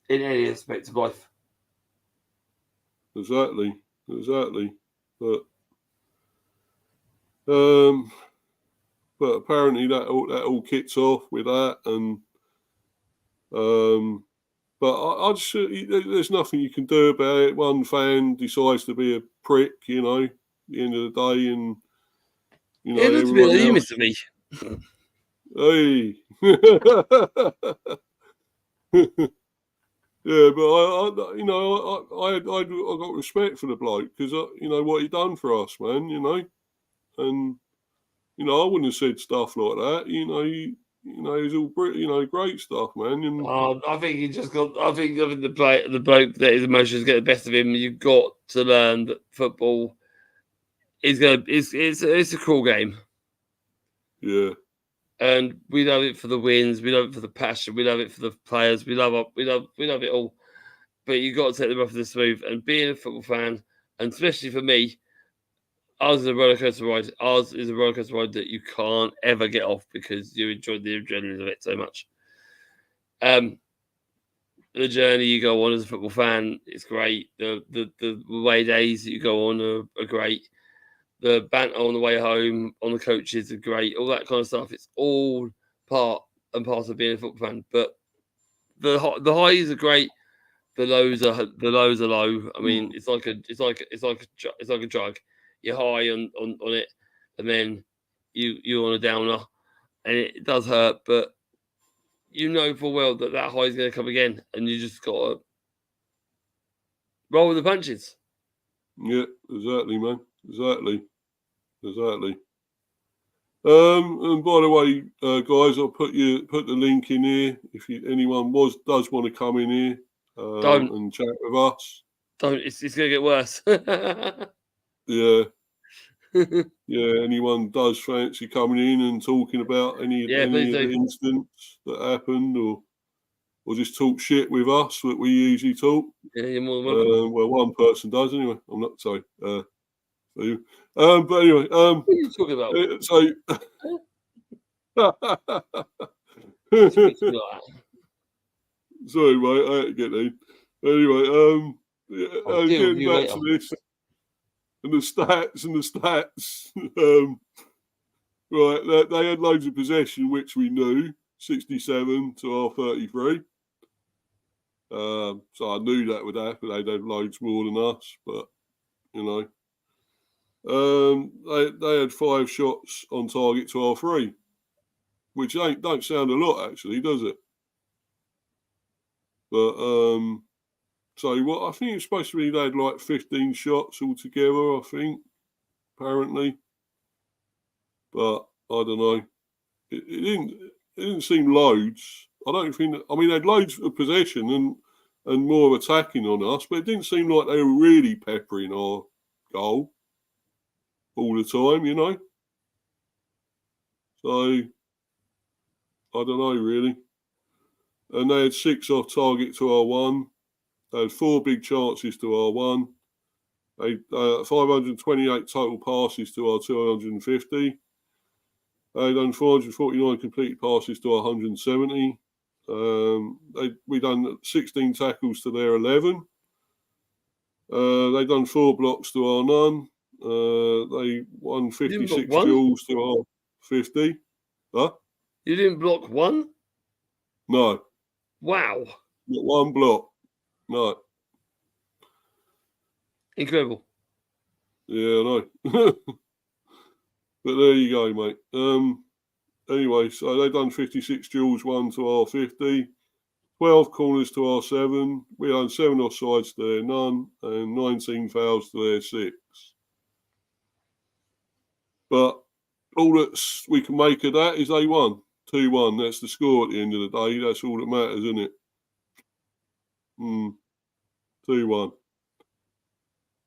In any aspect of life. Exactly. But apparently that all kicks off with that, and but I just there's nothing you can do about it. One fan decides to be a prick, at the end of the day, and everyone else. You, Mr. Mee. Hey. Yeah, but I got respect for the bloke because what he done for us, man. And I wouldn't have said stuff like that. He's all great stuff, man. And I think he just got. I think the bloke that his emotions get the best of him. You've got to learn that football is it's a cool game. Yeah. And we love it for the wins. We love it for the passion. We love it for the players. We love it all. But you got to take the rough and the smooth. And being a football fan, and especially for me, ours is a roller coaster ride. Ours is a roller coaster ride that you can't ever get off because you enjoy the adrenaline of it so much. The journey you go on as a football fan is great. The away days that you go on are great. The banter on the way home, on the coaches are great. All that kind of stuff. It's all part and parcel of being a football fan. But the highs are great. The lows are low. I mean, it's like a drug. You're high on it, and then you're on a downer, and it does hurt. But you know full well that high is going to come again, and you just got to roll with the punches. Yeah, exactly, man. Exactly. And by the way, guys, I'll put the link in here if anyone does want to come in here and chat with us. Don't. It's going to get worse. Yeah. Yeah. Anyone does fancy coming in and talking about any of the incidents that happened, or just talk shit with us that we usually talk. Yeah, you're more than welcome. Well, one person does anyway. I'm not sorry. But anyway, what are you talking about? Sorry, mate, I had to get in. Anyway, getting back to this and the stats. Right, they had loads of possession, which we knew, 67 to our 33. So I knew that would happen. They'd have loads more than us, but you know, they had 5 shots on target to our 3, which don't sound a lot actually, does it? But so what I think it's supposed to be, they had like 15 shots altogether. I think apparently, but I don't know. It didn't seem loads. I don't think. I mean, they had loads of possession and more attacking on us, but it didn't seem like they were really peppering our goal all the time, you know. So I don't know really. And they had 6 off target to our 1. They had 4 big chances to our 1. They 528 total passes to our 250. They done 449 completed passes to our 170. We done 16 tackles to their 11. They done 4 blocks to our none. They won 56 duels to our 50. Huh? You didn't block one? No. Wow. Not 1 block. No. Incredible. Yeah, I know. But there you go, mate. Anyway, so they done 56 duels, 1 to our 50. 12 corners to our 7. We had 7 offsides to their none, and 19 fouls to their 6. But all that we can make of that is they won 2-1. That's the score at the end of the day. That's all that matters, isn't it? 2-1.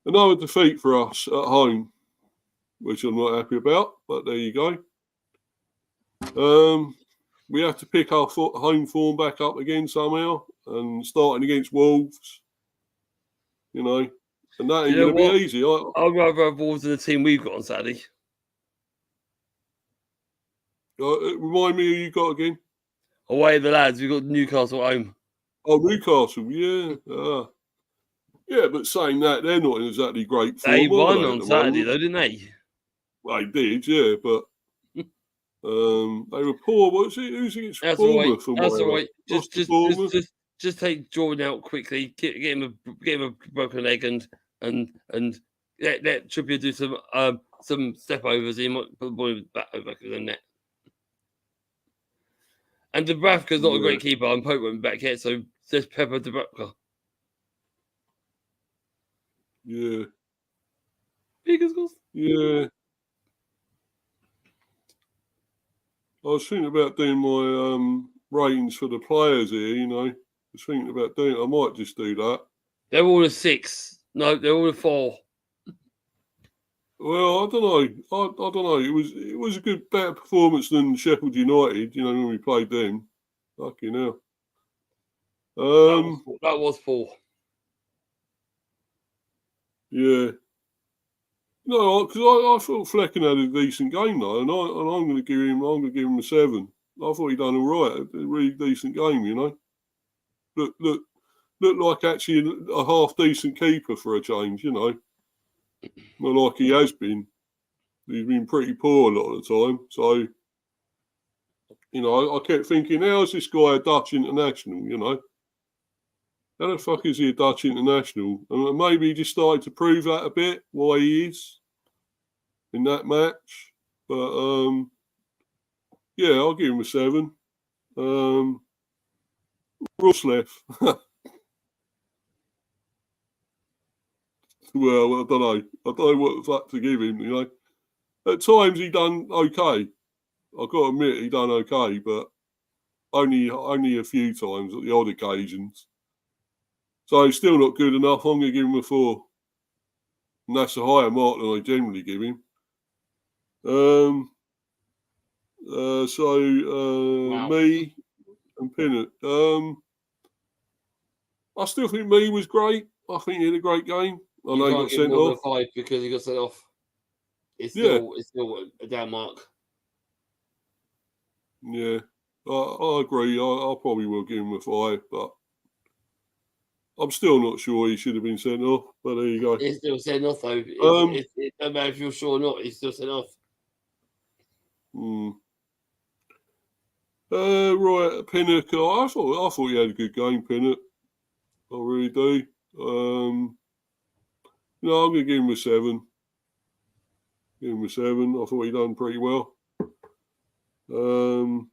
Another defeat for us at home, which I'm not happy about, but there you go. We have to pick our home form back up again somehow, and starting against Wolves, you know, and that ain't going to be easy. I'd rather have Wolves than the team we've got on Saturday. Remind me who you got again? Away the lads, we've got Newcastle at home. Oh, Newcastle, yeah. Yeah, but saying that, they're not in exactly great form. They won on Saturday, though, didn't they? Well, they did, yeah, but they were poor. What's it? Who's against Bournemouth? That's all right. Just take Jordan out quickly, get him a broken leg, and let Trippier do some step overs. He might put the ball back over the net. And Dubravka's not a great keeper, and Pope went back yet, so just pepper Dubravka. Yeah. Fingers crossed. Yeah. I was thinking about doing my ratings for the players here, you know. I was thinking about doing it. I might just do that. They're all a 6. No, they're all a 4. Well, I don't know. I don't know. It was a better performance than Sheffield United, you know, when we played them. Fucking hell. That was 4. Yeah. No, because I thought Flecken had a decent game though, and I'm going to give him a 7. I thought he done all right. A really decent game, you know. Looked like actually a half decent keeper for a change, you know. Not like he has been. He's been pretty poor a lot of the time. So, you know, I kept thinking, how's this guy a Dutch international, you know? How the fuck is he a Dutch international? And maybe he just started to prove that a bit, why he is in that match. But, yeah, I'll give him a 7. Roslev. Well, I don't know. I don't know what the fuck to give him, you know. At times he done okay. I've got to admit he done okay, but only a few times at the odd occasions. So he's still not good enough. I'm going to give him a 4. And that's a higher mark than I generally give him. Wow. Mee and Pinnock. I still think Mee was great. I think he had a great game. I know he got sent off. 5 because he got sent off. It's still a down mark. Yeah, I agree. I probably will give him a 5, but I'm still not sure he should have been sent off. But there you go. He's still sent off though. It don't matter if you're sure or not. He's still sent off. Right, Pinnock. I thought he had a good game, Pinnock. I really do. I'm going to give him a 7. Give him a 7. I thought he done pretty well. And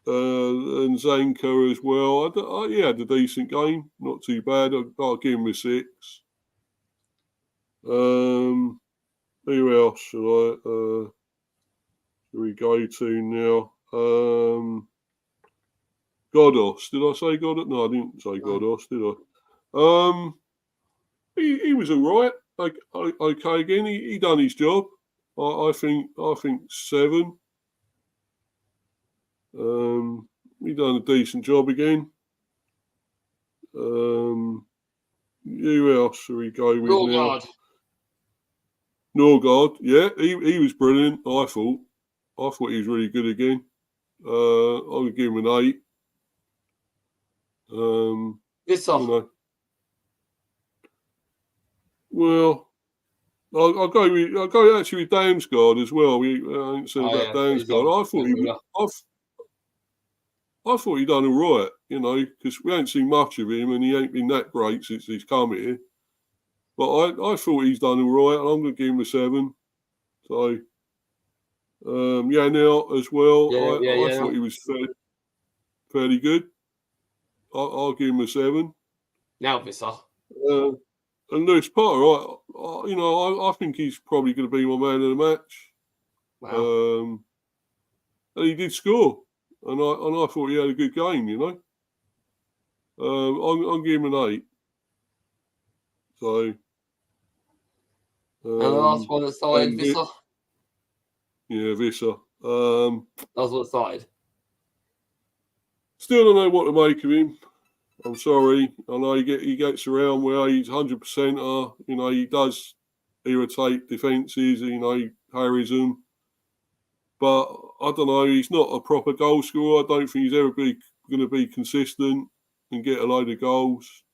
Zanko as well. He had a decent game, not too bad. I'll give him a 6. Who else should we go to now? Godos. Did I say Godos? No, I didn't say Godos, did I? He was all right. Okay, again, he done his job. I think 7. He done a decent job again. Who else should we go with now? Norgard, yeah, he was brilliant. I thought he was really good again. I'll give him an 8. Well, I'll go actually with Damsgaard as well. We ain't said about Damsgaard. I thought he done all right, because we ain't seen much of him and he ain't been that great since he's come here. But I thought he's done all right, and I'm going to give him a 7. So, now as well, I thought he was fairly good. I'll give him a 7. Now, Visser. And Lewis Potter, I think he's probably going to be my man of the match. Wow. And he did score, and I thought he had a good game. I'm giving him an 8. So. And the last one that started, Visser? Yeah, Visser. That was what started. Still don't know what to make of him. I'm sorry. I know he gets around where he's 100%er. He does irritate defences. He harries them. But I don't know. He's not a proper goal scorer. I don't think he's ever going to be consistent and get a load of goals.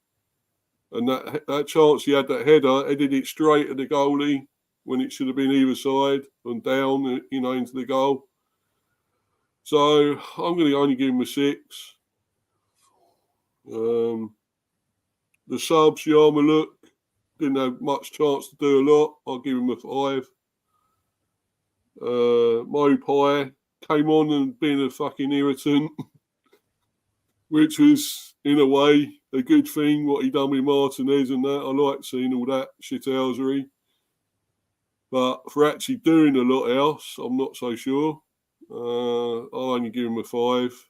And that chance he had, that header, headed it straight at the goalie when it should have been either side and down, into the goal. So I'm going to only give him a 6. The subs, Yarmaluk, didn't have much chance to do a lot. I'll give him a 5. Mopai came on and been a fucking irritant, which was, in a way, a good thing, what he done with Martinez and that. I like seeing all that shithousery. But for actually doing a lot else, I'm not so sure. I'll only give him a 5.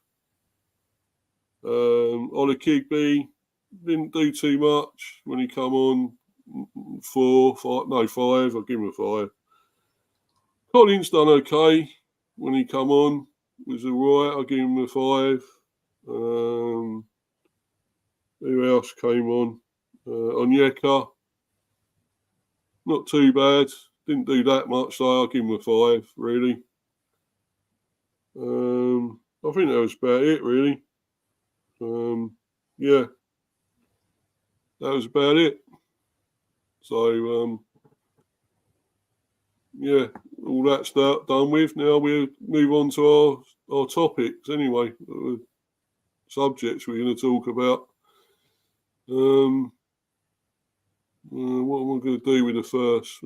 Ollie Kigby didn't do too much when he come on. 5. I'll give him a 5. Collins done okay when he come on. Was all right. I'll give him a 5. Who else came on? Onyeka. Not too bad. Didn't do that much, so I'll give him a 5, really. I think that was about it, really. Yeah. That was about it. So, yeah, all that's done with. Now we'll move on to our topics anyway. Subjects we're going to talk about. What am I going to do with the first?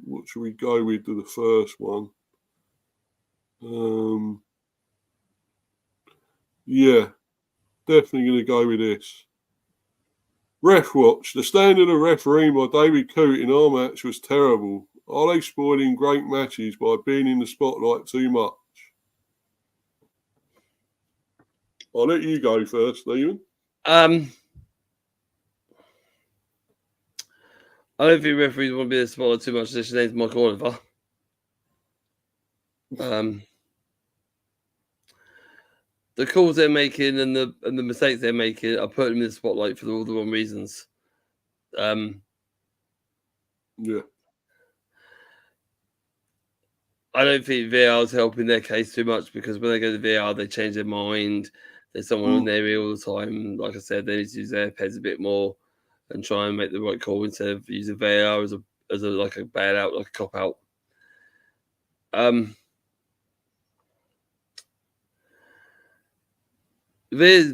What should we go with to the first one? Yeah, definitely going to go with this. Ref watch. The standard of refereeing by David Coote in our match was terrible. Are they spoiling great matches by being in the spotlight too much? I'll let you go first, Stephen. I don't think referees want to be in the spotlight too much. His name's Mike Oliver. The calls they're making and the mistakes they're making are putting them in the spotlight for all the wrong reasons. Yeah. I don't think VAR is helping their case too much because when they go to VAR, they change their mind. There's someone on their ear all the time. Like I said, they need to use their heads a bit more and try and make the right call instead of using VAR as a like a bailout, like a cop out. VAR is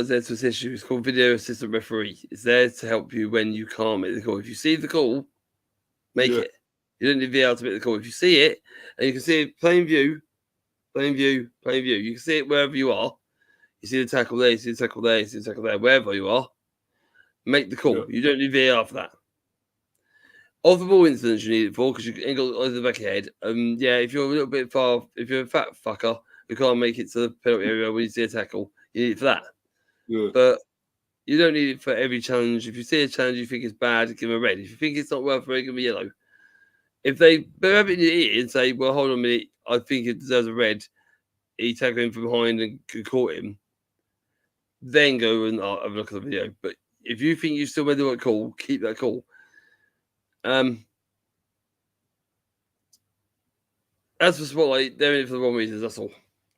there to assist you. It's called video assistant referee. It's there to help you when you can't make the call. If you see the call, make it. You don't need VAR to make the call. If you see it and you can see it plain view, you can see it wherever you are. You see the tackle there, you see the tackle there, you see the tackle there, wherever you are. Make the call. You don't need VAR for that. Off the ball incidents you need it for because you ain't got it on the back of your head. If you're a little bit far, if you're a fat fucker, you can't make it to the penalty area when you see a tackle. You need it for that. Yeah. But you don't need it for every challenge. If you see a challenge you think is bad, give them a red. If you think it's not worth red, give them a yellow. If they have it in your ear and say, well, hold on a minute, I think it deserves a red, he tackled him from behind and caught him, then go and have a look at the video. But if you think you still made the right call, keep that call. As for Spotlight, they're in it for the wrong reasons, that's all.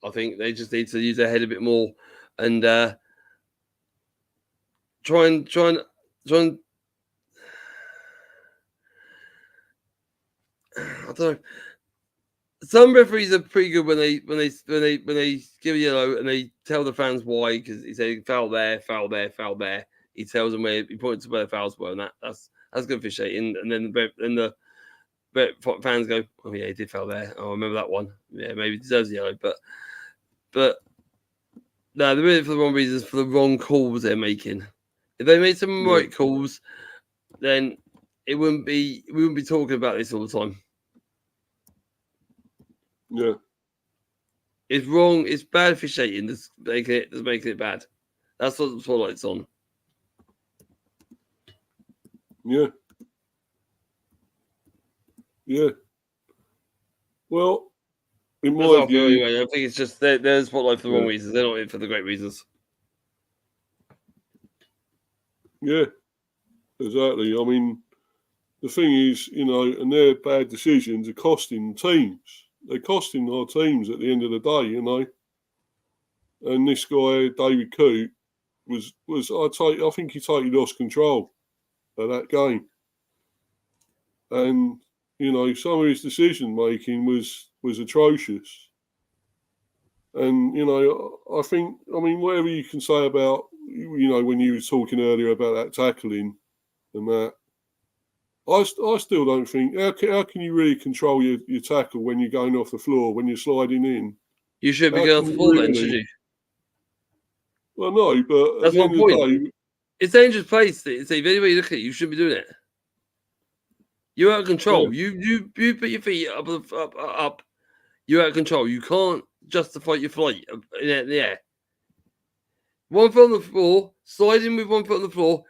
I think they just need to use their head a bit more and try and I don't know. Some referees are pretty good when they give a yellow and they tell the fans why, because he said foul there, foul there, foul there. He tells them where he points to where the fouls were, and that's good officiating. And then the fans go, oh yeah, he did foul there. Oh, I remember that one. Yeah, maybe he deserves a yellow, but no, they're in it for the wrong reasons, for the wrong calls they're making. If they made some right calls, then we wouldn't be talking about this all the time. Yeah. It's wrong. It's bad officiating that's making it bad. That's what the Spotlight's on. Yeah. Yeah. Well, in my view, anyway, I think it's just they're Spotlight for the wrong reasons. They're not in for the great reasons. Yeah, exactly. I mean, the thing is, and their bad decisions are costing teams. They're costing our teams at the end of the day, And this guy, David Coote, I think he totally lost control of that game. And, some of his decision making was atrocious. And, I think, whatever you can say about, when you were talking earlier about that tackling and that, I still don't think, how can you really control your tackle when you're going off the floor, when you're sliding in? You should be going off the floor then, should you? Well, no, but that's at the end of the day, it's a dangerous place. Steve. Any way you look at it, you shouldn't be doing it. You're out of control. Yeah. You put your feet up. You're out of control. You can't justify your flight in the air. 1 foot on the floor, sliding with 1 foot on the floor,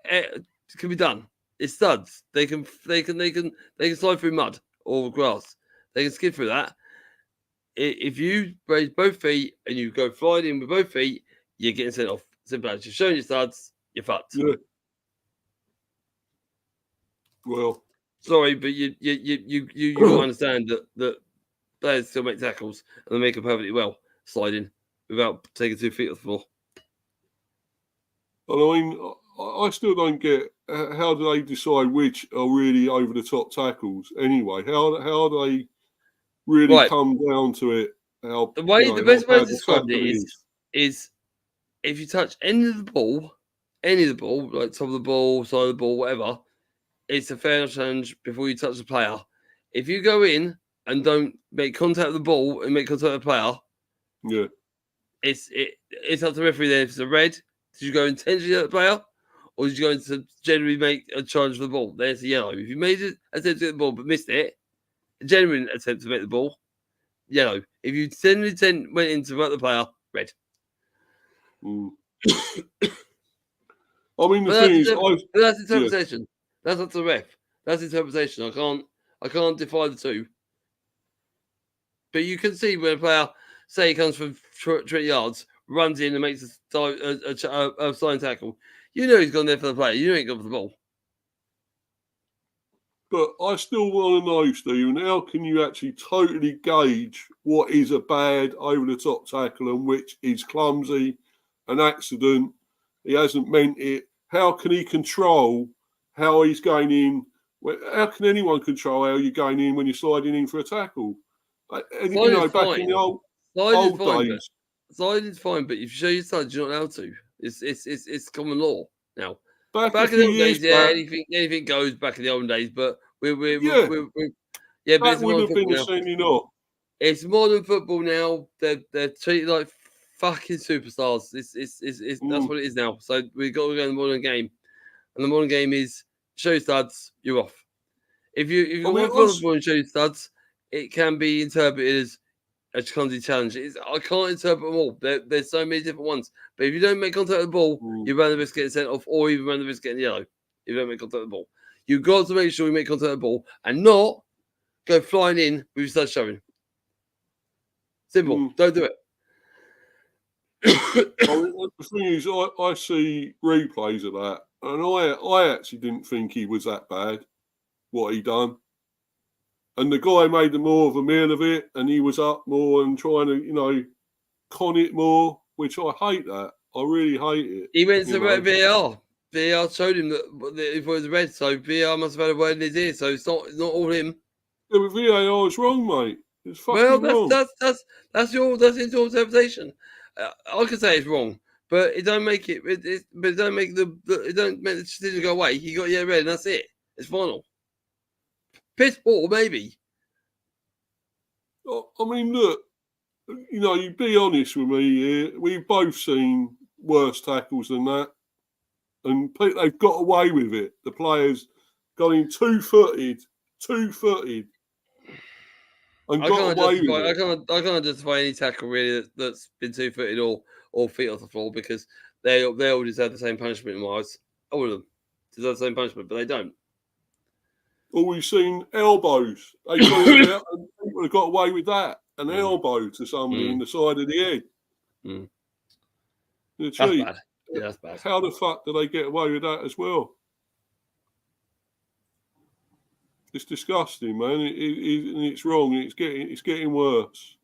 can be done. It's studs. They can slide through mud or grass. They can skid through that. If you raise both feet and you go flying in with both feet, you're getting sent off. Simple as you're showing your studs, you're fucked. Yeah. Well, sorry, but you understand that players still make tackles and they make them perfectly well sliding without taking 2 feet off the floor. I still don't get how do they decide which are really over the top tackles anyway? How do they really come down to it? The best way to describe it is if you touch any of the ball, like top of the ball, side of the ball, whatever, it's a fair challenge before you touch the player. If you go in and don't make contact with the ball and make contact with the player, it's up to the referee there. If it's a red, did you go intentionally at the player, or did you go to generally make a charge for the ball? There's a yellow. If you made an attempt to get the ball but missed it, a genuine attempt to make the ball, yellow. If you generally went in to hurt the player, red. That's interpretation. That's up to the ref. That's interpretation. I can't defy the two. But you can see when a player, say he comes from 20 yards, runs in and makes a sliding tackle. You know he's gone there for the player. You know he ain't gone for the ball. But I still want to know, Stephen, how can you actually totally gauge what is a bad over-the-top tackle and which is clumsy, an accident, he hasn't meant it? How can he control how he's going in? How can anyone control how you're going in when you're sliding in for a tackle? Back in the old days. Sliding's fine, but if you show your studs, you're not allowed to. It's common law now. Back Back a in the few old years days, yeah, back, anything goes back in the olden days, but we're but that it's would modern have been football a now. sending off. It's modern football now. They're treated like fucking superstars. That's what it is now. So we've got to go in the modern game, and the modern game is show your studs, you're off. If you got one foot on the ball and show your studs, it can be interpreted as a clumsy challenge. I can't interpret them all. There's so many different ones. But if you don't make contact with the ball, you run the risk of getting sent off, or even run the risk of getting yellow. If you don't make contact with the ball, you've got to make sure you make contact with the ball and not go flying in with your studs showing. Simple. Don't do it. The thing is, I see replays of that, and I actually didn't think he was that bad, what he done. And the guy made more of a meal of it, and he was up more and trying to, con it more, which I hate that. I really hate it. He went to VAR. VAR showed him that it was red, so VAR must have had a word in his ear. So it's not all him. Yeah, but VAR is wrong, mate. It's fucking wrong. That's your interpretation. I could say it's wrong, but it don't make it. But it don't make it don't make the decision go away. He got red, and that's it. It's final. Piss poor, maybe. I mean, look, you be honest with me here. We've both seen worse tackles than that, and they've got away with it. The players going two-footed, and got away with it. I can't justify any tackle really that's been two-footed or feet off the floor because they all deserve the same punishment in my eyes. All of them deserve the same punishment, but they don't. Or we've seen elbows. They called out and people have got away with that. An elbow to somebody in the side of the head. That's bad. Yeah, that's bad. How the fuck do they get away with that as well? It's disgusting, man. It's wrong. It's getting worse.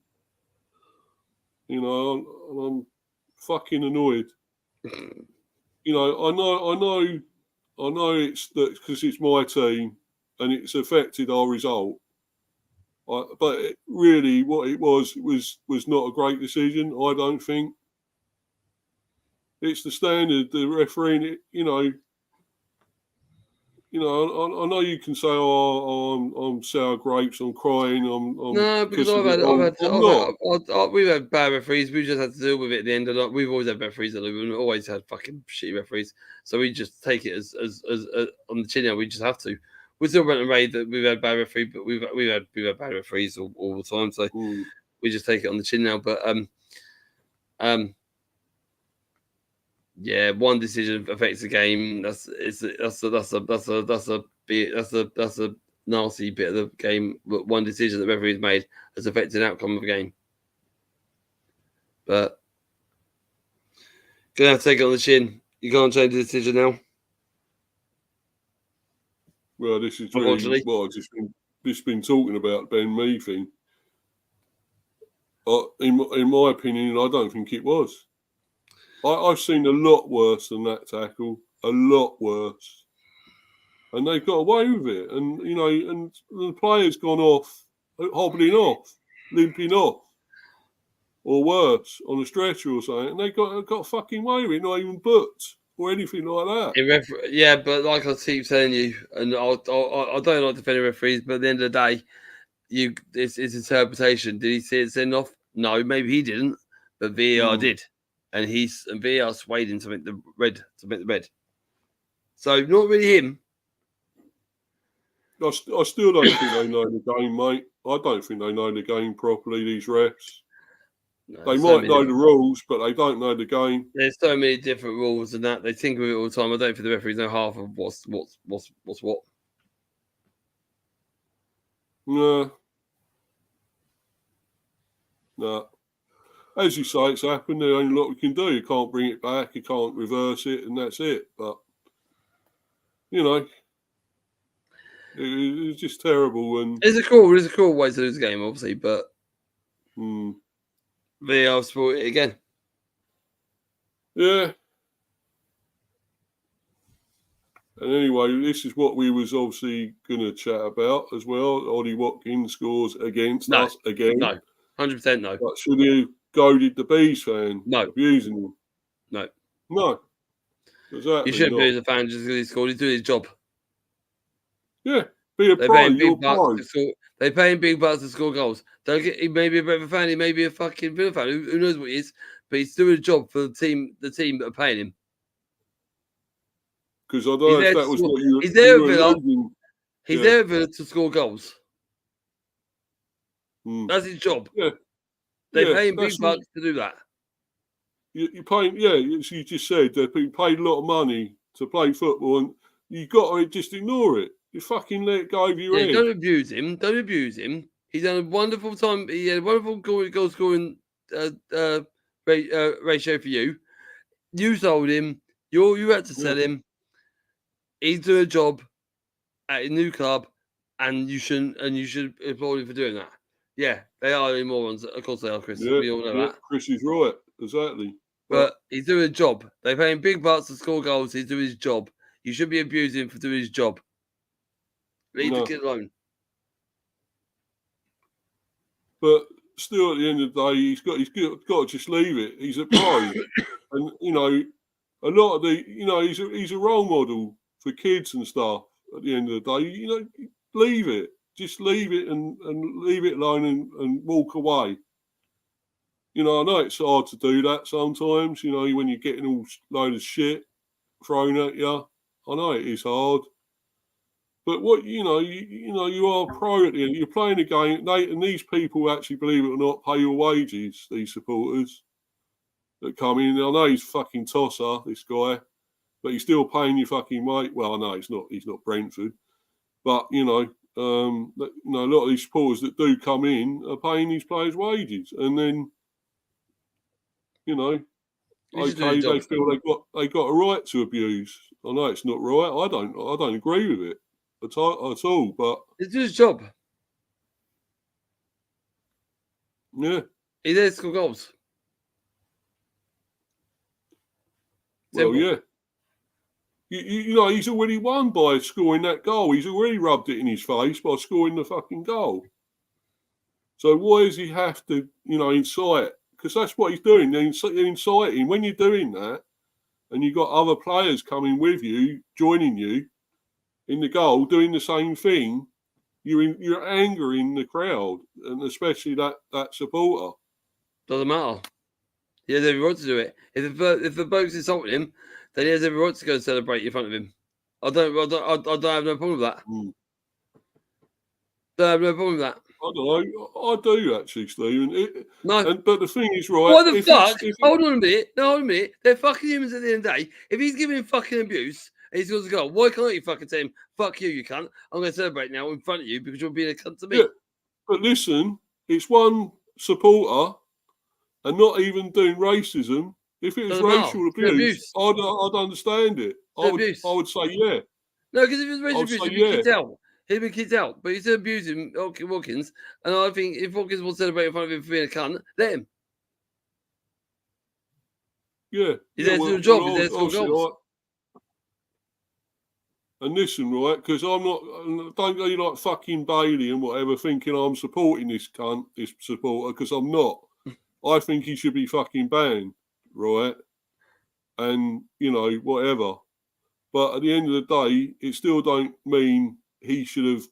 I'm fucking annoyed. I know it's that because it's my team. And it's affected our result. But really, what it was not a great decision, I don't think. It's the standard, the refereeing, I know you can say, I'm sour grapes, I'm crying, no, because we've had bad referees. We just had to deal with it at the end of the night. We've always had bad referees. We've always had fucking shitty referees. So we just take it as on the chin now. We just have to. We're still running raid that we've had bad referees, but we've had bad referees all the time. So we just take it on the chin now. But yeah, one decision affects the game. That's a nasty bit of the game. But one decision that referees made has affected the outcome of the game. But gonna have to take it on the chin. You can't change the decision now. Well, this is really what I've just been talking about, Ben Mee thing. In my opinion, I don't think it was. I've seen a lot worse than that tackle, a lot worse, and they got away with it. And and the player's gone off, hobbling off, limping off, or worse, on a stretcher or something, and they got fucking away with it, not even booked or anything like that. Yeah, but like I keep telling you, and I don't like defending referees, but at the end of the day, it's interpretation. Did he see it send off? No, maybe he didn't, but VAR did, and VAR swayed him to make the red. So not really him. I still don't think they know the game, mate. I don't think they know the game properly. These refs. No, they might know the rules, but they don't know the game. There's so many different rules and that they think of it all the time. I don't think the referees know half of what's what. No. As you say, it's happened. There's only a lot we can do. You can't bring it back. You can't reverse it, and that's it. But it's just terrible. And it's a cool way to lose the game, obviously, but. VAR spoiled it again. Yeah. And anyway, this is what we was obviously going to chat about as well. Ollie Watkins scores against us again. No, 100% no. But should he goaded the Bees fan, No. abusing him. No, exactly. You shouldn't not. be as a fan just because he scored. He's doing his job. Yeah, be a They pro. pay him You're a big bucks pro. to score. They pay him big bucks to score goals. Don't get. He may be a bit of a fan. He may be a fucking Villa fan. Who knows what he is? But he's doing a job for the team. The team that are paying him. Because I don't know if that was what you He's there were at Villa. alluding. He's Yeah. there at Villa to score goals. Mm. That's his job. Yeah. They Yeah, pay him big that's bucks to do that. You're paying, yeah, as you just said, they're being paid a lot of money to play football, and you got to just ignore it. You fucking let it go over your head. Don't abuse him. Don't abuse him. He's done a wonderful time. He had a wonderful goal scoring ratio for you. You sold him. You had to sell him. He's doing a job at a new club, and you should applaud him for doing that. Yeah, they are morons. Of course they are, Chris. Yeah, We all know that. Chris is right, exactly. But he's doing a job. They pay him big bucks to score goals. He's doing his job. You should be abusing him for doing his job. Leave the kid alone. But still, at the end of the day, he's got to just leave it. He's a pro, and a lot of the he's a role model for kids and stuff. At the end of the day, leave it. Just leave it and leave it alone and walk away. I know it's hard to do that sometimes, when you're getting all load of shit thrown at you. I know it is hard. But what you are pro at the end. You're playing a game, and these people actually, believe it or not, pay your wages. These supporters that come in. I know he's fucking tosser, this guy, but he's still paying you fucking wage. Well, I know he's not Brentford, but a lot of these supporters that do come in are paying these players wages, and then okay, they feel they got a right to abuse. I know it's not right. I don't agree with it at all. But it's his job. Yeah, he's there to score goals. Well, yeah. He's already won by scoring that goal. He's already rubbed it in his face by scoring the fucking goal. So why does he have to, incite? Because that's what he's doing. They're inciting. When you're doing that, and you've got other players coming with you, joining you in the goal, doing the same thing, you're angering the crowd, and especially that supporter. Doesn't matter. He has every right to do it. If the bloke's insulting him, then he has every right to go and celebrate in front of him. I don't have no problem with that. Don't have no problem with that. I don't know. I do actually, Stephen. No. But the thing is, right? What the fuck? Hold on a minute. No, hold on a minute. They're fucking humans at the end of the day. If he's giving him fucking abuse and he's going to go, why can't you fucking tell him, fuck you, you cunt? I'm going to celebrate now in front of you because you're being a cunt to me. Yeah. But listen, it's one supporter and not even doing racism. If it was racial abuse, I'd understand it. I would say yeah. No, because if it was racial abuse, he'd be kicked out. He'd be kicked out. But he's abusing Watkins. And I think if Watkins will celebrate in front of him for being a cunt, let him. Yeah. He's there to do a job. He's there to score goals. And listen, right, because don't go like fucking Bailey and whatever thinking I'm supporting this cunt, this supporter, because I'm not. I think he should be fucking banned, right? And, whatever. But at the end of the day, it still don't mean he should have,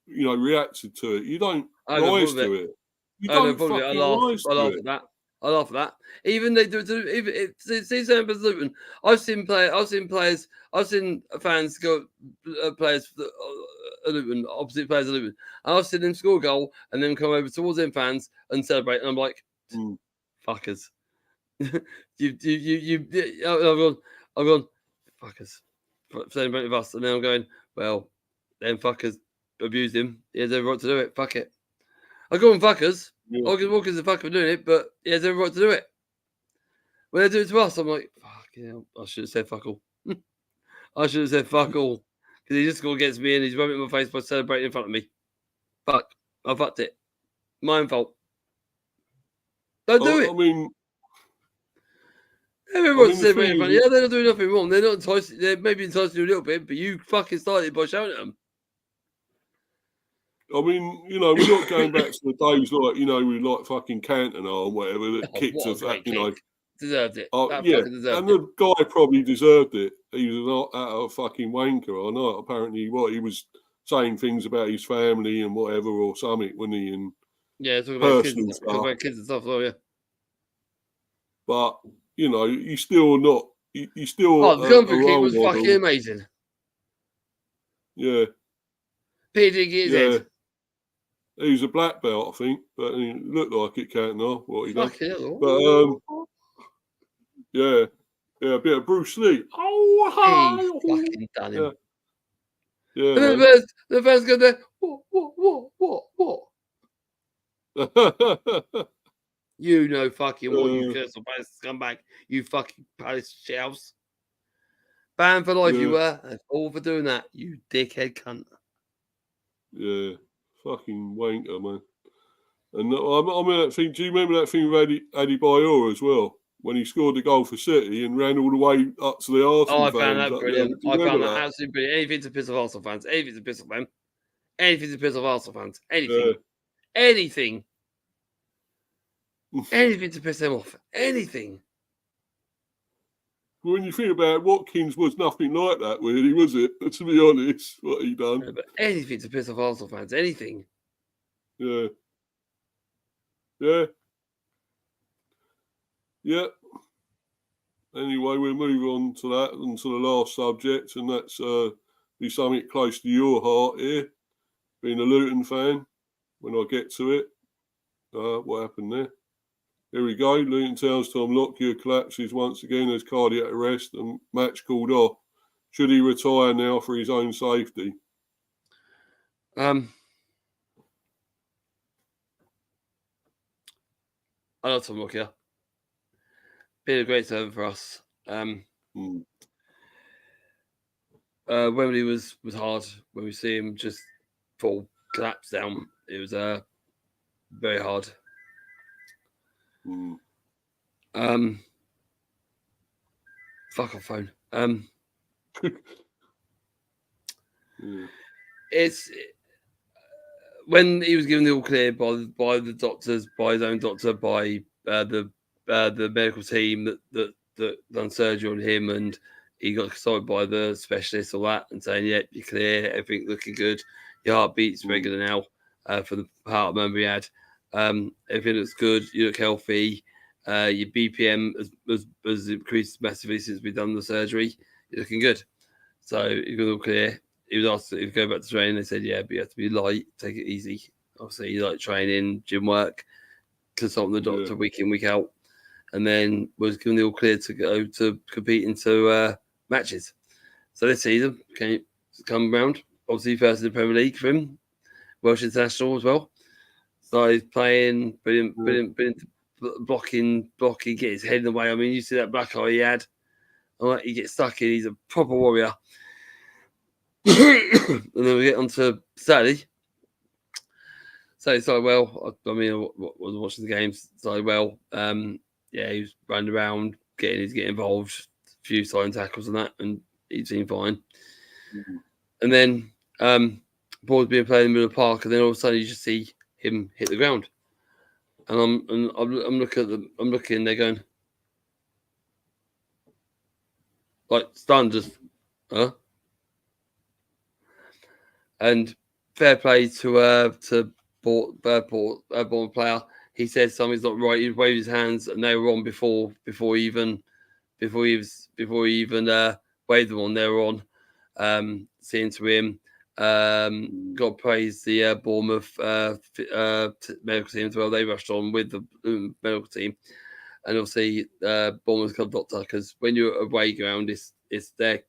reacted to it. You don't rise to it. You don't fucking rise to it. I laugh at that. Even they do. Even see something as Luton. I've seen fans go players Luton, opposite players of Luton. I've seen them score a goal and then come over towards them fans and celebrate. And I'm like, fuckers. I've gone, fuckers. Celebrate with us, and then I'm going, well, them fuckers abused him. He has every right to do it. Fuck it. I call them fuckers. Walker's a fucker for doing it, but he has every right to do it. When they do it to us, I'm like, fuck, I should have said fuck all. I should have said fuck all. Because he just scored against me and he's rubbing in my face by celebrating in front of me. Fuck. I fucked it. My own fault. Don't do it. I mean, everyone's celebrating in front of you. Yeah, they're not doing nothing wrong. They're not enticing. They're maybe enticing you a little bit, but you fucking started by shouting at them. I mean, you know, we're not going back to the days like, you know, with like fucking Cantona or whatever that kicked what a us, great you know. kick. Deserved it. That Yeah, fucking deserved and it. the guy probably deserved it. He was not a fucking wanker or not. Apparently, he was saying things about his family and whatever or something, wasn't he? And Yeah, talking about kids, personal stuff. about kids and stuff. Oh yeah. But you know, he's still not. He's still Oh, the a Gumbo kick role was model. fucking amazing. Yeah, Peter didn't get his head. He was a black belt, I think, but he looked like it. Cantona, what he done. Fucking hell. But yeah, a bit of Bruce Lee. Oh, hi. He fucking done him. Yeah, And then the fans go there. What? You know fucking what, you Crystal Palace scumbag. You fucking Palace shelves. Banned for life you were. And all for doing that, you dickhead cunt. Yeah, fucking wanker, man. And I mean that thing. Do you remember that thing with Eddie Bayor as well? When he scored the goal for City and ran all the way up to the Arsenal I found fans that brilliant. there. I found that absolutely brilliant. Anything to piss off Arsenal fans. Anything to piss off them. Anything to piss off Arsenal fans. Anything. Yeah. Anything. Anything to piss them off. Anything. When you think about it, Watkins was nothing like that, really, was it? To be honest, what he done. Yeah, but anything to piss off Arsenal fans. Anything. Yeah. Anyway, we'll move on to that and to the last subject, and that's be something close to your heart here. Being a Luton fan, when I get to it. What happened there? Here we go. Luton Town's Tom Lockyer collapses once again as cardiac arrest and match called off. Should he retire now for his own safety? I love Tom Lockyer. Been a great servant for us. Wembley was hard when we see him just collapse down. It was very hard. Fuck off phone. It's when he was given the all clear by the doctors, by his own doctor, by the medical team that done surgery on him, and he got consulted by the specialist or that, and saying, "Yep, you're clear, everything looking good, your heartbeat's regular now for the heart murmur he had. Everything looks good, you look healthy, your BPM has increased massively since we've done the surgery, you're looking good." So he got all clear. He was asked if he go back to training. They said, "Yeah, but you have to be light, take it easy." Obviously, you like training, gym work, consulting the doctor week in, week out, and then was given the all clear to go to compete into matches. So this season came come round. Obviously, first in the Premier League for him, Welsh international as well. So he's playing, brilliant, blocking, get his head in the way. I mean, you see that black eye he had. All right, he gets stuck in. He's a proper warrior. And then we get on to Saturday. So he started well. I mean, I was watching the games. Started well. He was running around, getting involved, a few side tackles and that, and he seemed fine. And then ball's being played in the middle of the park, and then all of a sudden you just see him hit the ground. And I'm looking. They're going like stunned, just huh. And fair play to Bournemouth player. He said something's not right. He waved his hands, and they were on before he even waved them on. They were on. Seeing to him. God praise the Bournemouth medical team as well. They rushed on with the medical team, and obviously Bournemouth club doctor, because when you're away ground, it's their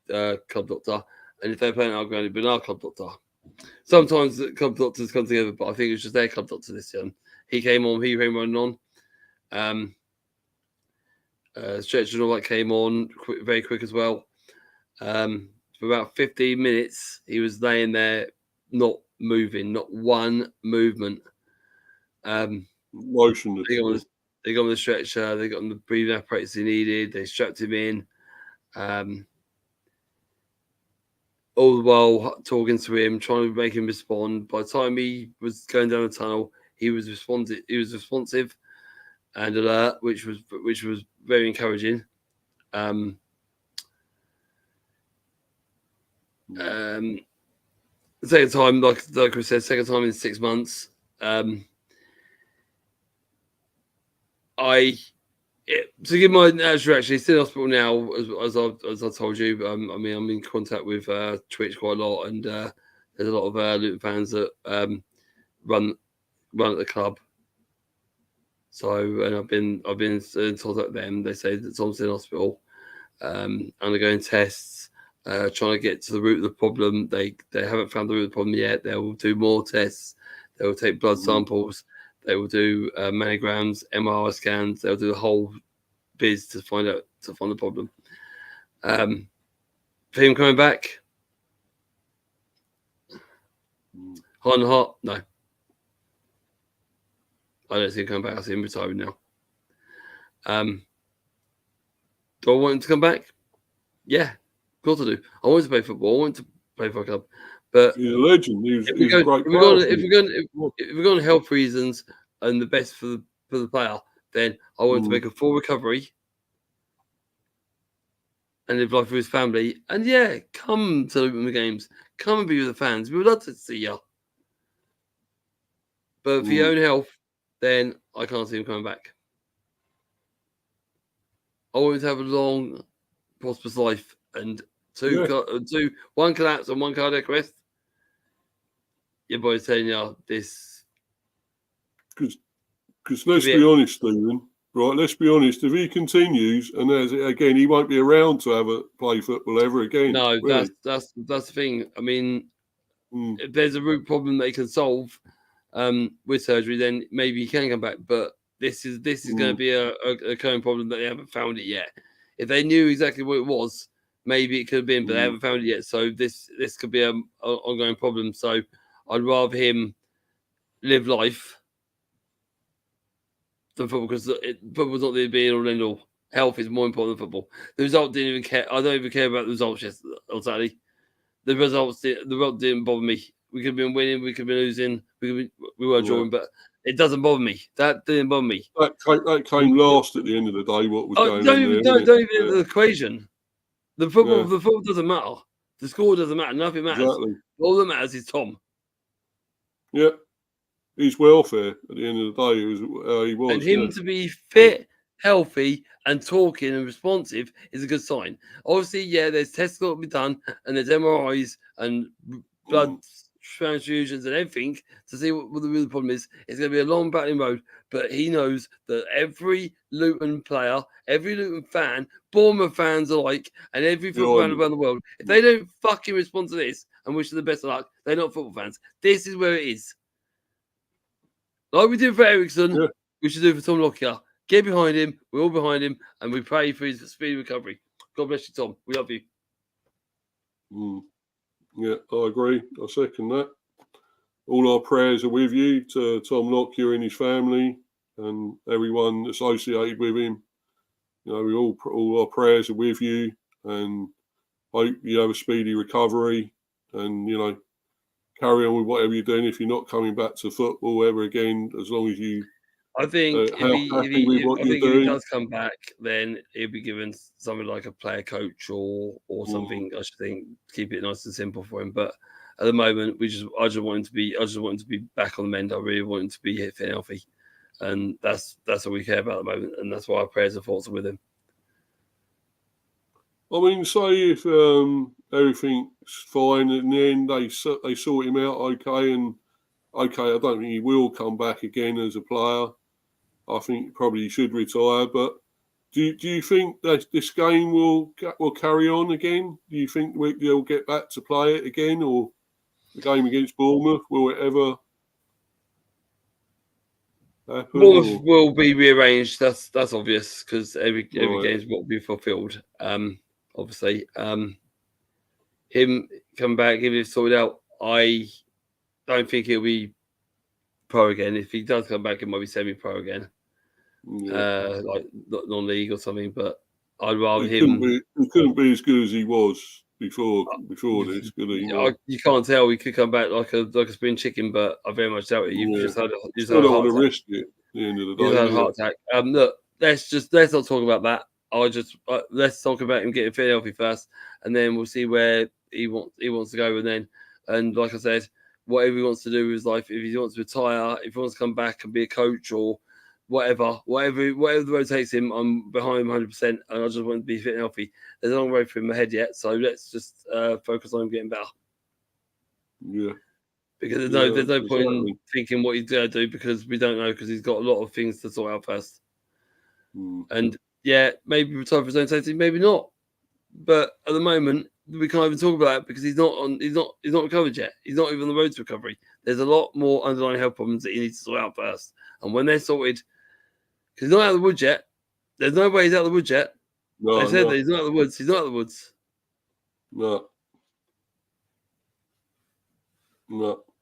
club doctor. And if they're playing our ground, it'd be our club doctor. Sometimes the club doctors come together, but I think it was just their club doctor this year. He came running on. Stretch and all that came on very quick as well. For about 15 minutes, he was laying there, not moving, not one movement. Motionless. They got him the stretcher, they got him the breathing apparatus he needed, they strapped him in. all the while talking to him, trying to make him respond. By the time he was going down the tunnel, he was responsive. He was responsive and alert, which was very encouraging. The second time, like we said, second time in 6 months. To give my actual reaction, he's still in hospital now, as I told you. I mean, I'm in contact with Twitch quite a lot, and there's a lot of Luton fans that run at the club. So, and I've been in contact with them. They say that Tom's in hospital, undergoing tests, trying to get to the root of the problem. They haven't found the root of the problem yet. They will do more tests. They will take blood samples. They will do mammograms, MRI scans. They'll do the whole biz to find the problem. For him coming back, heart and heart, no. I don't see him coming back. I see him retiring now. Do I want him to come back? Yeah, of course I do. I want him to play football. I want him to play for a club. But he's a legend. If we're going to health reasons and the best for the player, then I want him to make a full recovery and live life with his family. And yeah, come to the games. Come and be with the fans. We would love to see you. But for your own health, then I can't see him coming back. I want him to have a long, prosperous life and one collapse and one cardiac arrest. Your boy's telling you this. Because let's be honest, Stephen. Right, let's be honest. If he continues, and again, he won't be around to play football ever again. No, really. That's the thing. I mean, if there's a root problem they can solve with surgery, then maybe he can come back. But this is going to be a current problem that they haven't found it yet. If they knew exactly what it was, maybe it could have been, but they haven't found it yet. So this could be an ongoing problem. So I'd rather him live life than football, because football's not the be all and end all. Health is more important than football. The result didn't even care. I don't even care about the results yesterday on Saturday. The result didn't bother me. We could have been winning, we could have been losing, we were drawing, but it doesn't bother me. That didn't bother me. That came last at the end of the day. What was going on don't there? Don't even enter the equation. The football doesn't matter. The score doesn't matter. Nothing matters. Exactly. All that matters is Tom. Yeah. His welfare at the end of the day he was. And him to be fit, healthy, and talking and responsive is a good sign. Obviously, yeah, there's tests got to be done, and there's MRIs and blood transfusions and everything to see what the real problem is. It's going to be a long battling road, but he knows that every Luton player, every Luton fan, Bournemouth fans alike, and every football fan around the world, if they don't fucking respond to this and wish them the best of luck, they're not football fans. This is where it is. Like we did for Ericsson, we should do for Tom Lockyer. Get behind him. We're all behind him, and we pray for his speedy recovery. God bless you, Tom. We love you. Yeah, I agree. I second that. All our prayers are with you, to Tom Lockyer and his family and everyone associated with him. You know, all our prayers are with you, and hope you have a speedy recovery, and carry on with whatever you're doing. If you're not coming back to football ever again, as long as you, I think if he does come back, then he'll be given something like a player coach or something. I should think, keep it nice and simple for him. But at the moment, I just want him to be back on the mend. I really want him to be fit and healthy, and that's all we care about at the moment, and that's why our prayers and thoughts are with him. I mean, say if everything's fine in the end, they sort him out okay, and I don't think he will come back again as a player. I think probably he should retire. But do you think that this game will carry on again? Do you think they'll get back to play it again, or the game against Bournemouth, will it ever happen? Bournemouth will be rearranged. That's obvious, because every game's got to be fulfilled. Obviously, him come back, if it's sorted out, I don't think he'll be pro again. If he does come back, it might be semi-pro again, like non-league or something. But I'd rather him. He couldn't be as good as he was before this, could he? You can't tell. He could come back like a spring chicken, but I very much doubt it. You've just had a Still don't heart want to attack. risk it at the end of the day. He's had a heart attack. Look, let's not talk about that. Let's talk about him getting fit and healthy first, and then we'll see where he wants to go. And like I said, whatever he wants to do with his life, if he wants to retire, if he wants to come back and be a coach or whatever the road takes him, I'm behind him 100%. And I just want to be fit and healthy. There's a long road for him ahead yet, so let's just focus on him getting better. Yeah. Because there's no point in thinking what he's going to do because we don't know because he's got a lot of things to sort out first. And maybe retire for his own safety, maybe not. But at the moment, we can't even talk about that because he's not recovered yet. He's not even on the road to recovery. There's a lot more underlying health problems that he needs to sort out first. And when they're sorted, because he's not out of the woods yet. There's no way he's out of the woods yet. They said that he's not out of the woods. He's not out of the woods. No.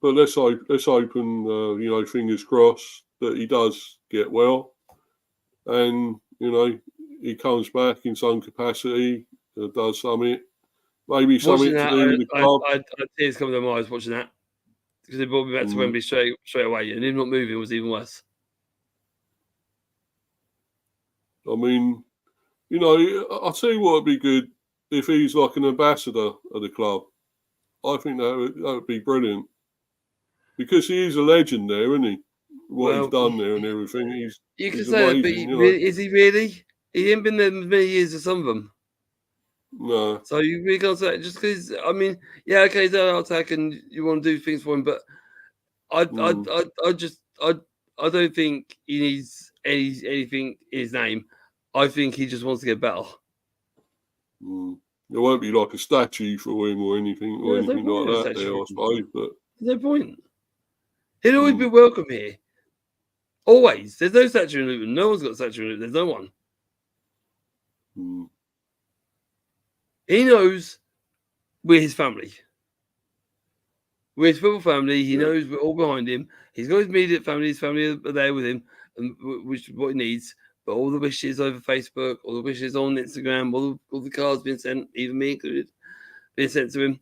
But let's open, fingers crossed that he does get well, and he comes back in some capacity, does something, maybe something to do with the club. I tears coming to my eyes watching that because they brought me back to Wembley straight away, and him not moving was even worse. I mean, I'll tell you what would be good if he's like an ambassador of the club. I think that would be brilliant because he is a legend there, isn't he? What he's done there and everything. You can say amazing, that, but is he really? He ain't been there many years as some of them. No. So you really can't say it just because. I mean, yeah, okay, he's had a heart attack and you want to do things for him, but I don't think he needs anything in his name. I think he just wants to get better. There won't be like a statue for him or anything like that there, I suppose. But there's no point. He'd always be welcome here. Always. There's no statue in Luton. No one's got a statue in Luton. There's no one. He knows we're his family. We're his football family. He knows we're all behind him. He's got his immediate family. His family are there with him, and which is what he needs. But all the wishes over Facebook, all the wishes on Instagram, all the cards being sent, even me included, being sent to him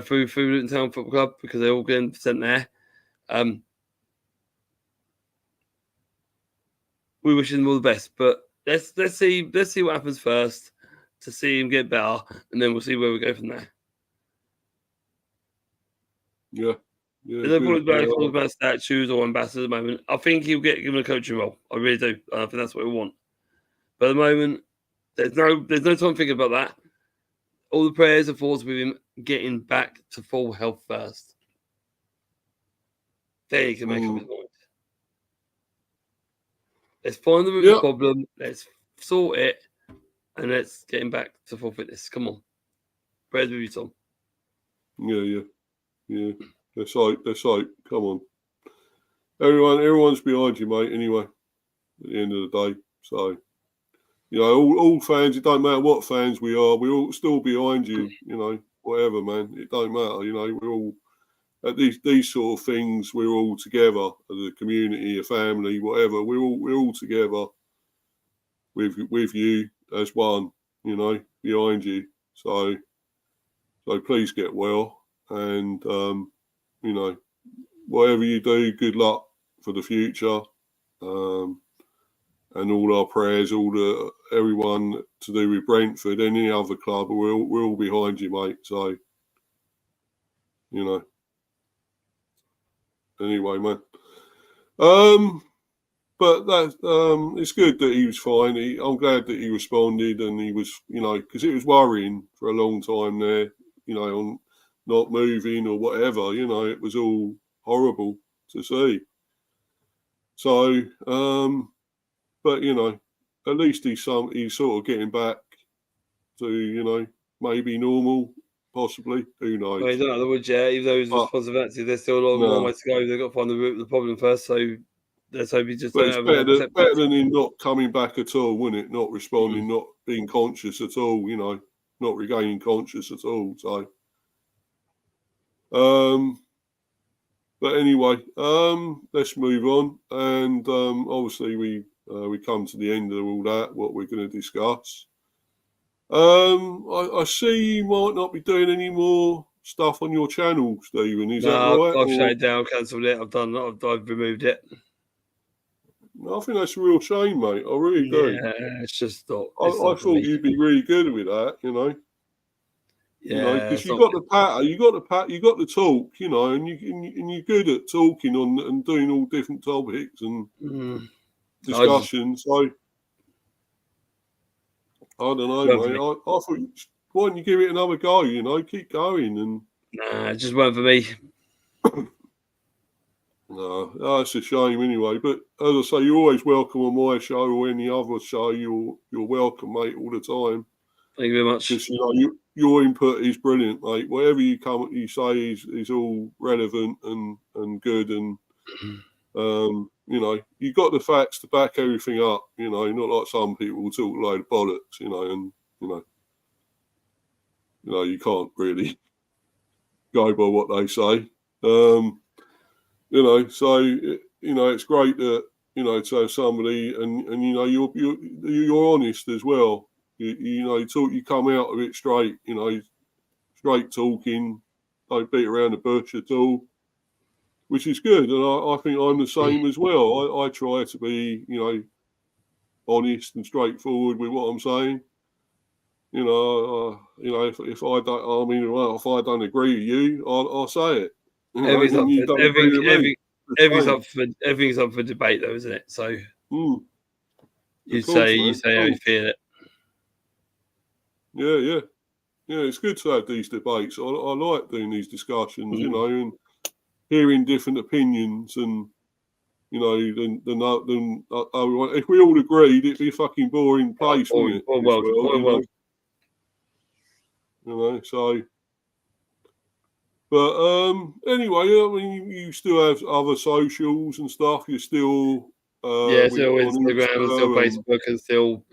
through Luton Town Football Club because they're all getting sent there. We wish him all the best, but let's see what happens first to see him get better, and then we'll see where we go from there. Yeah. There's no about statues or ambassadors at the moment. I think he'll get given a coaching role. I really do. I think that's what we want. But at the moment, there's no time thinking about that. All the prayers and thoughts with him getting back to full health first. Then he can make up his mind. Let's find the root of the problem. Let's sort it, and let's get him back to full fitness. Come on, prayers with you, Tom. Yeah. Let's hope. Come on. Everyone's behind you, mate, anyway, at the end of the day. So, all fans, it don't matter what fans we are, we're all still behind you, whatever, man. It don't matter, we're all, at these sort of things, we're all together as a community, a family, whatever. We're all together with you as one, behind you. So please get well. And, whatever you do, good luck for the future. And all our prayers, everyone to do with Brentford, any other club, we're all behind you, mate. So, anyway, man. But that it's good that he was fine. I'm glad that he responded, and he was, because it was worrying for a long time there, on not moving or whatever. It was all horrible to see. So, but at least he's sort of getting back to maybe normal, possibly. Who knows? Well, he's not out of the woods yet. Even though he's responsibility, there's still a long way to go. They've got to find the root of the problem first. So let's hope he just. But it's better than him not coming back at all, wouldn't it? Not responding, not being conscious at all. Not regaining conscious at all. So, but anyway, let's move on. And obviously, we come to the end of all that. What we're going to discuss. I see you might not be doing any more stuff on your channel, Stephen. Is that right? I've shut it down, cancelled it. I've removed it. I think that's a real shame, mate. I really do. Yeah, it's just not. I thought you'd be really good with that, you know. Yeah, because you got the patter, you got the talk, you know, and you're good at talking on and doing all different topics and discussions. So I don't know, mate. I thought, why don't you give it another go? You know, keep going and. Nah, it just weren't for me. No, it's a shame anyway. But as I say, you're always welcome on my show or any other show. You're welcome, mate, all the time. Thank you very much. Because you know your input is brilliant, mate. Whatever you say is all relevant and good, and you know you got the facts to back everything up. You know, not like some people will talk a load of bollocks. You know, and you know you can't really go by what they say. You know, so you know it's great that you know to have somebody and you know you're honest as well. You know, you come out of it straight, you know, straight talking, don't beat around the bush at all, which is good. And I think I'm the same as well. I try to be, you know, honest and straightforward with what I'm saying. You know, if I don't, I mean, well, if I don't agree with you, I'll say it. You know, everything's up for debate, though, isn't it? So you say how you feel it. Yeah. It's good to have these debates. I like doing these discussions, you know, and hearing different opinions. And you know, if we all agreed, it'd be a fucking boring place, wouldn't it? You know, so. But anyway, I mean, you still have other socials and stuff. You're still still Instagram and still Facebook and still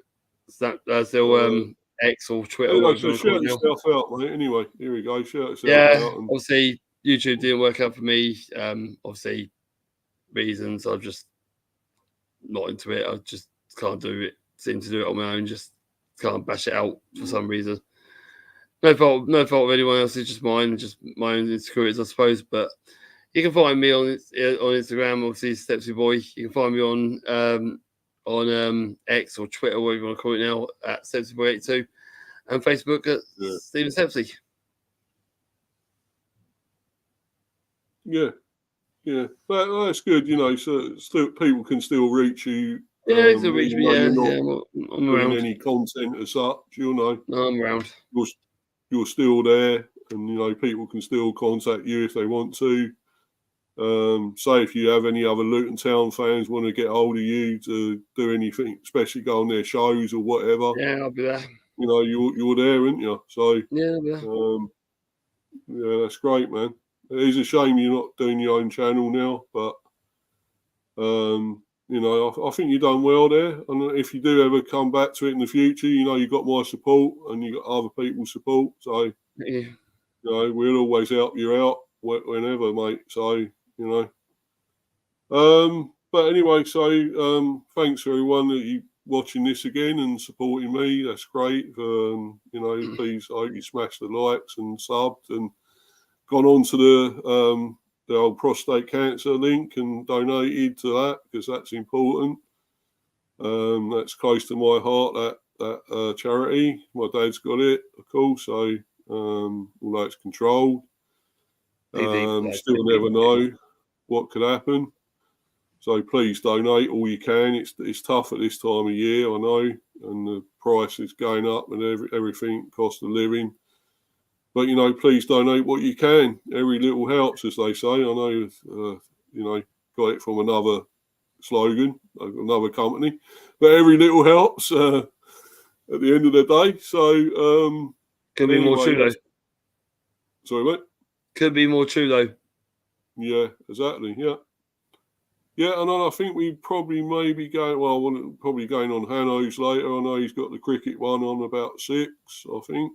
X or Twitter. Anyway, so shout yourself out, mate. Anyway, here we go. Shout yourself out. And... obviously, YouTube didn't work out for me. Obviously, reasons. I'm just not into it. I just can't do it. Seem to do it on my own. Just can't bash it out for some reason. No fault of anyone else. It's just mine own insecurities, I suppose. But you can find me on Instagram, obviously, Stepsy Boy. You can find me on X or Twitter, whatever you want to call it now, at StepsyBoy82, and Facebook at Stephen Stepsy. Yeah, but that's good, you know. So still, people can still reach you. Yeah, still reach me. I'm around. Any content as such, you know. No, I'm around. You're still there, and you know people can still contact you if they want to. Say if you have any other Luton Town fans want to get hold of you to do anything, especially go on their shows or whatever. Yeah, I'll be there. You know, you're there, aren't you? So yeah, I'll be there. Yeah, that's great, man. It is a shame you're not doing your own channel now, but you know, I think you've done well there. And if you do ever come back to it in the future, you know, you got my support and you got other people's support. So, you know, we'll always help you out whenever, mate. So, you know. But anyway, so thanks everyone that you watching this again and supporting me. That's great. You know, please, I hope you smash the likes and subbed and gone on to the old prostate cancer link and donated to that because that's important. That's close to my heart, that charity. My dad's got it, of course, so although it's controlled, still never know what could happen. So please donate all you can. It's tough at this time of year, I know, and the price is going up and everything, cost of living. But, you know, please donate what you can. Every little helps, as they say. I know, you know, got it from another slogan, another company. But every little helps at the end of the day. So, could be more true, though. Sorry, mate? Could be more true, though. Yeah, exactly. Yeah. Yeah, and I think we probably maybe going on Hanno's later. I know he's got the cricket one on about 6, I think.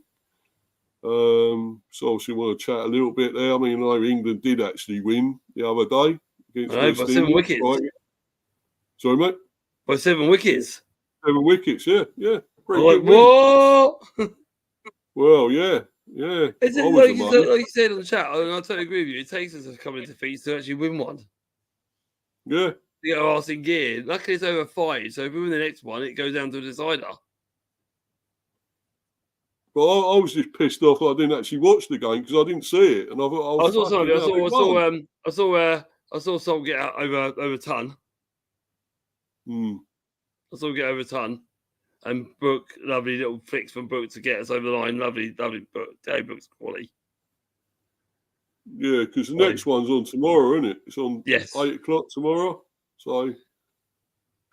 So obviously want to chat a little bit there. I mean, I know England did actually win the other day against West by 7 wickets. Right? Sorry, mate? By 7 wickets. 7 wickets, yeah. Pretty good win. What? Well, yeah. I It's was like, the money. like you said on the chat, and I totally agree with you. It takes us a couple of defeats to actually win one. Yeah. To get our arse in gear. Luckily, it's over 5, so if we win the next one, it goes down to a decider. But I was just pissed off I didn't actually watch the game because I didn't see it, and I thought I saw something. I saw Sol get out over ton. I saw him get over ton, and Brooke, lovely little flicks from Brooke to get us over the line. Lovely Brooke. Brooke's quality. Yeah, because the next one's on tomorrow, isn't it? It's on 8 o'clock tomorrow. So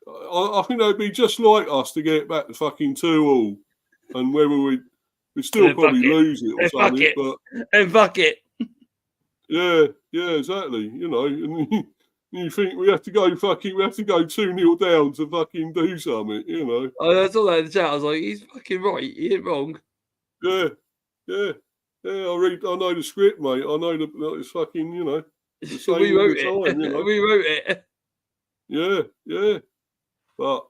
I think they'd be just like us to get back to fucking 2-2, and whether we'd still probably lose it or something. But fuck it. Yeah, exactly. You know, and you think we have to go 2-0 down to fucking do something, you know. I saw that in the chat. I was like, he's fucking right. He ain't wrong. Yeah. I know the script, mate. I know it's fucking, you know, the same we wrote all the time, it. you know. We wrote it. Yeah. But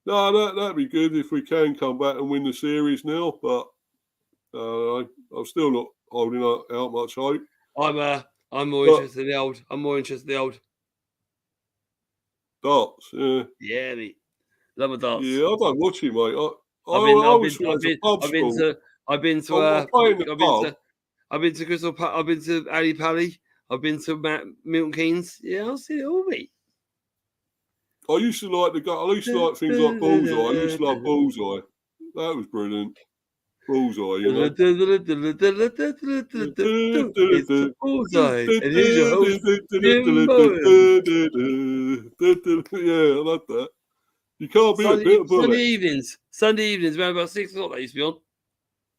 no, that'd be good if we can come back and win the series now. But I'm still not holding out much hope. I'm more interested in the old. Darts, yeah. Yeah, mate. Love a darts. Yeah, I don't watch it, mate. I've been to Crystal. I've been to Ali Pally. I've been to Milton Keynes. Yeah, I'll see it all, mate. I used to like things like Bullseye. I used to love Bullseye. That was brilliant. Bullseye, you know. It's the Bullseye. And here's your host, yeah, I love that. You can't beat a bit of bullet. Sunday evenings, around about 6 o'clock, they used to be on.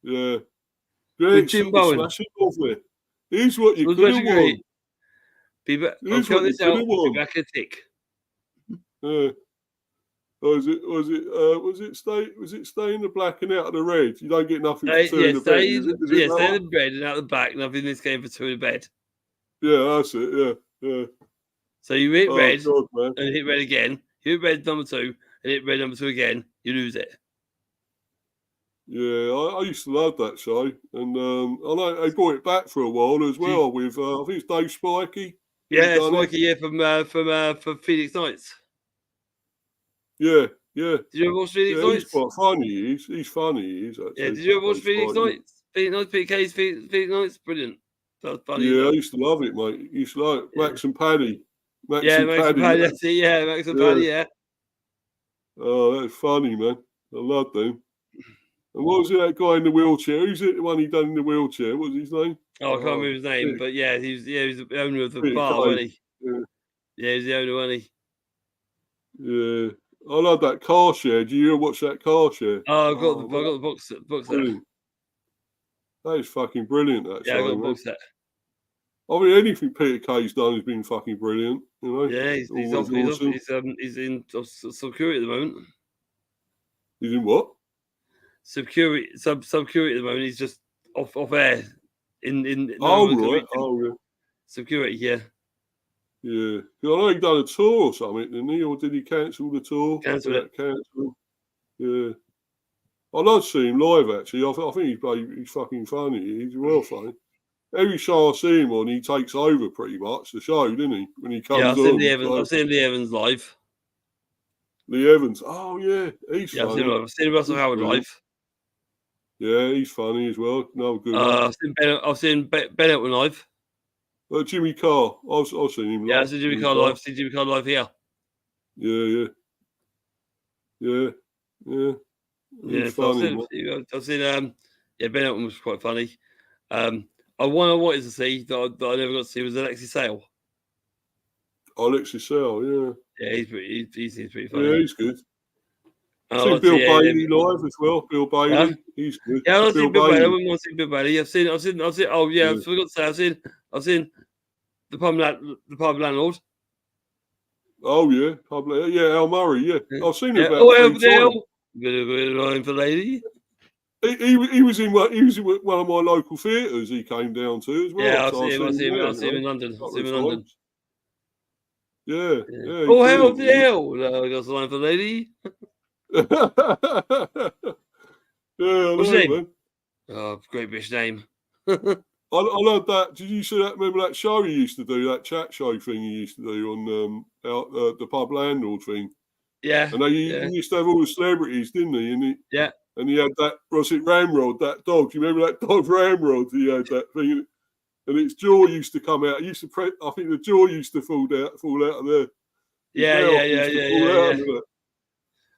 Yeah. Great, Jim Bowen. Smashing lovely. Here's what you could have won. I'll count this out. Be back in a tick. Yeah. Was it stay in the black and out of the red? You don't get nothing for 2 in the bed. Stay in the bed and out the back. Nothing in this game for 2 in the bed. Yeah, that's it. Yeah. So you hit red and hit red again. You hit red number 2 and hit red number 2 again. You lose it. Yeah, I used to love that show, and I know they brought it back for a while as well with I think it's Dave Spikey. Yeah, Spikey. Yeah, from Phoenix Nights. Yeah. Did you ever watch Phoenix Nights? He's quite funny. He's funny. Actually. Yeah, did you ever watch Phoenix Nights? Phoenix Nights, PK's Phoenix Nights, brilliant. That was funny. Yeah, I used to love it, mate. Used to like Max and Paddy. Max and Paddy. That's it. Yeah, Max and Paddy. Yeah. Oh, that's funny, man. I loved them. And what was that guy in the wheelchair? Who's it? The one he done in the wheelchair? What was his name? Oh, I can't remember his name, but yeah, he was the owner of the bar, wasn't he? Yeah, he was the owner, wasn't he? Yeah. I love that car share. Do you ever watch that car share? Oh, I got the box set. That is fucking brilliant, that show. I got the box set. I mean, anything Peter Kay's done has been fucking brilliant, you know? Yeah, he's in security at the moment. He's in what? Security at the moment. He's just off air in right. Security, yeah. Yeah. I know he done a tour or something, didn't he? Or did he cancel the tour? Cancel it. Yeah. I love seeing him live, actually. I think he's fucking funny. He's well funny. Every show I see him on, he takes over pretty much the show, didn't he? When he comes on. I've seen Lee Evans live. Lee Evans. Oh, yeah. He's funny. I've seen Russell Howard live. Yeah, he's funny as well. No good. I've seen Ben Elton live. Jimmy Carr. I've seen him live. Yeah, I've seen Jimmy Carr live. I've seen Jimmy Carr live here. Yeah. He's funny. I've seen Ben Elton was quite funny. One I wanted to see that I never got to see was Alexis Sale. Alexis Sale, yeah. Yeah, he seems pretty funny. Yeah, he's good. I've seen Bill Bailey live as well. Bill Bailey, he's good. Yeah, I've seen Bill Bailey. I wouldn't want to see Bill Bailey. I've seen. Oh yeah, I forgot to say. I've seen the pub landlord. Oh yeah, Al Murray. Yeah, I've seen him about 3 times. Good line for lady. He was in one of my local theatres. He came down to as well. Yeah, I've seen him in London. Yeah. Oh hell, the hell! I got a line for lady. Yeah, What's his name? Great British name. I love that. Did you see that? Remember that show he used to do, that chat show thing he used to do on out the pub landlord thing? Yeah. And he used to have all the celebrities, didn't he? And he had that, was it Ramrod, that dog? Do you remember that dog Ramrod? He had that thing, and its jaw used to come out. He used to I think the jaw used to fall out of there. Yeah.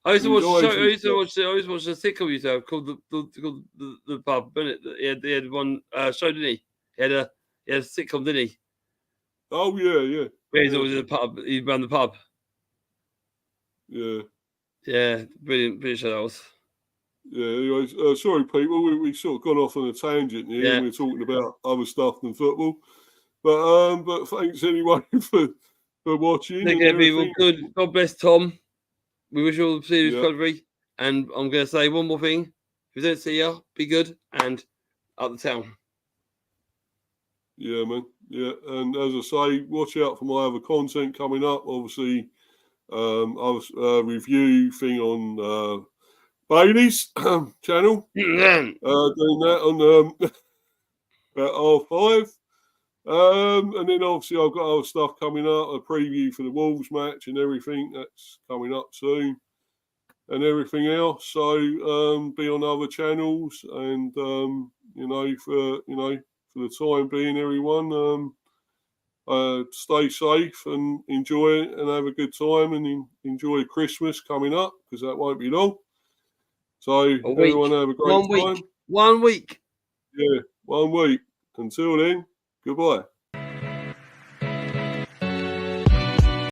I used to watch the show. I used to watch the sitcom you used to have called the Pub, didn't it? He had one show, didn't he? He had a sitcom, didn't he? Oh yeah. Where he's always in the pub. He ran the pub. Yeah. Yeah, brilliant show that was. Yeah. Anyway, sorry, people. We sort of gone off on a tangent here, and we're talking about other stuff than football. But thanks anyway for watching. Take care, people. Good. God bless Tom. We wish you all the serious recovery. And I'm going to say one more thing. If we don't see you, be good and up the town. Yeah, man. Yeah, and as I say, watch out for my other content coming up. Obviously, I was review thing on Bailey's channel. Doing that on at R5. And then obviously I've got other stuff coming up, a preview for the Wolves match and everything that's coming up soon, and everything else. So be on other channels, and for the time being, everyone, stay safe and enjoy it and have a good time, and enjoy Christmas coming up, because that won't be long. So everyone have a great time. 1 week. Yeah, 1 week. Until then, goodbye.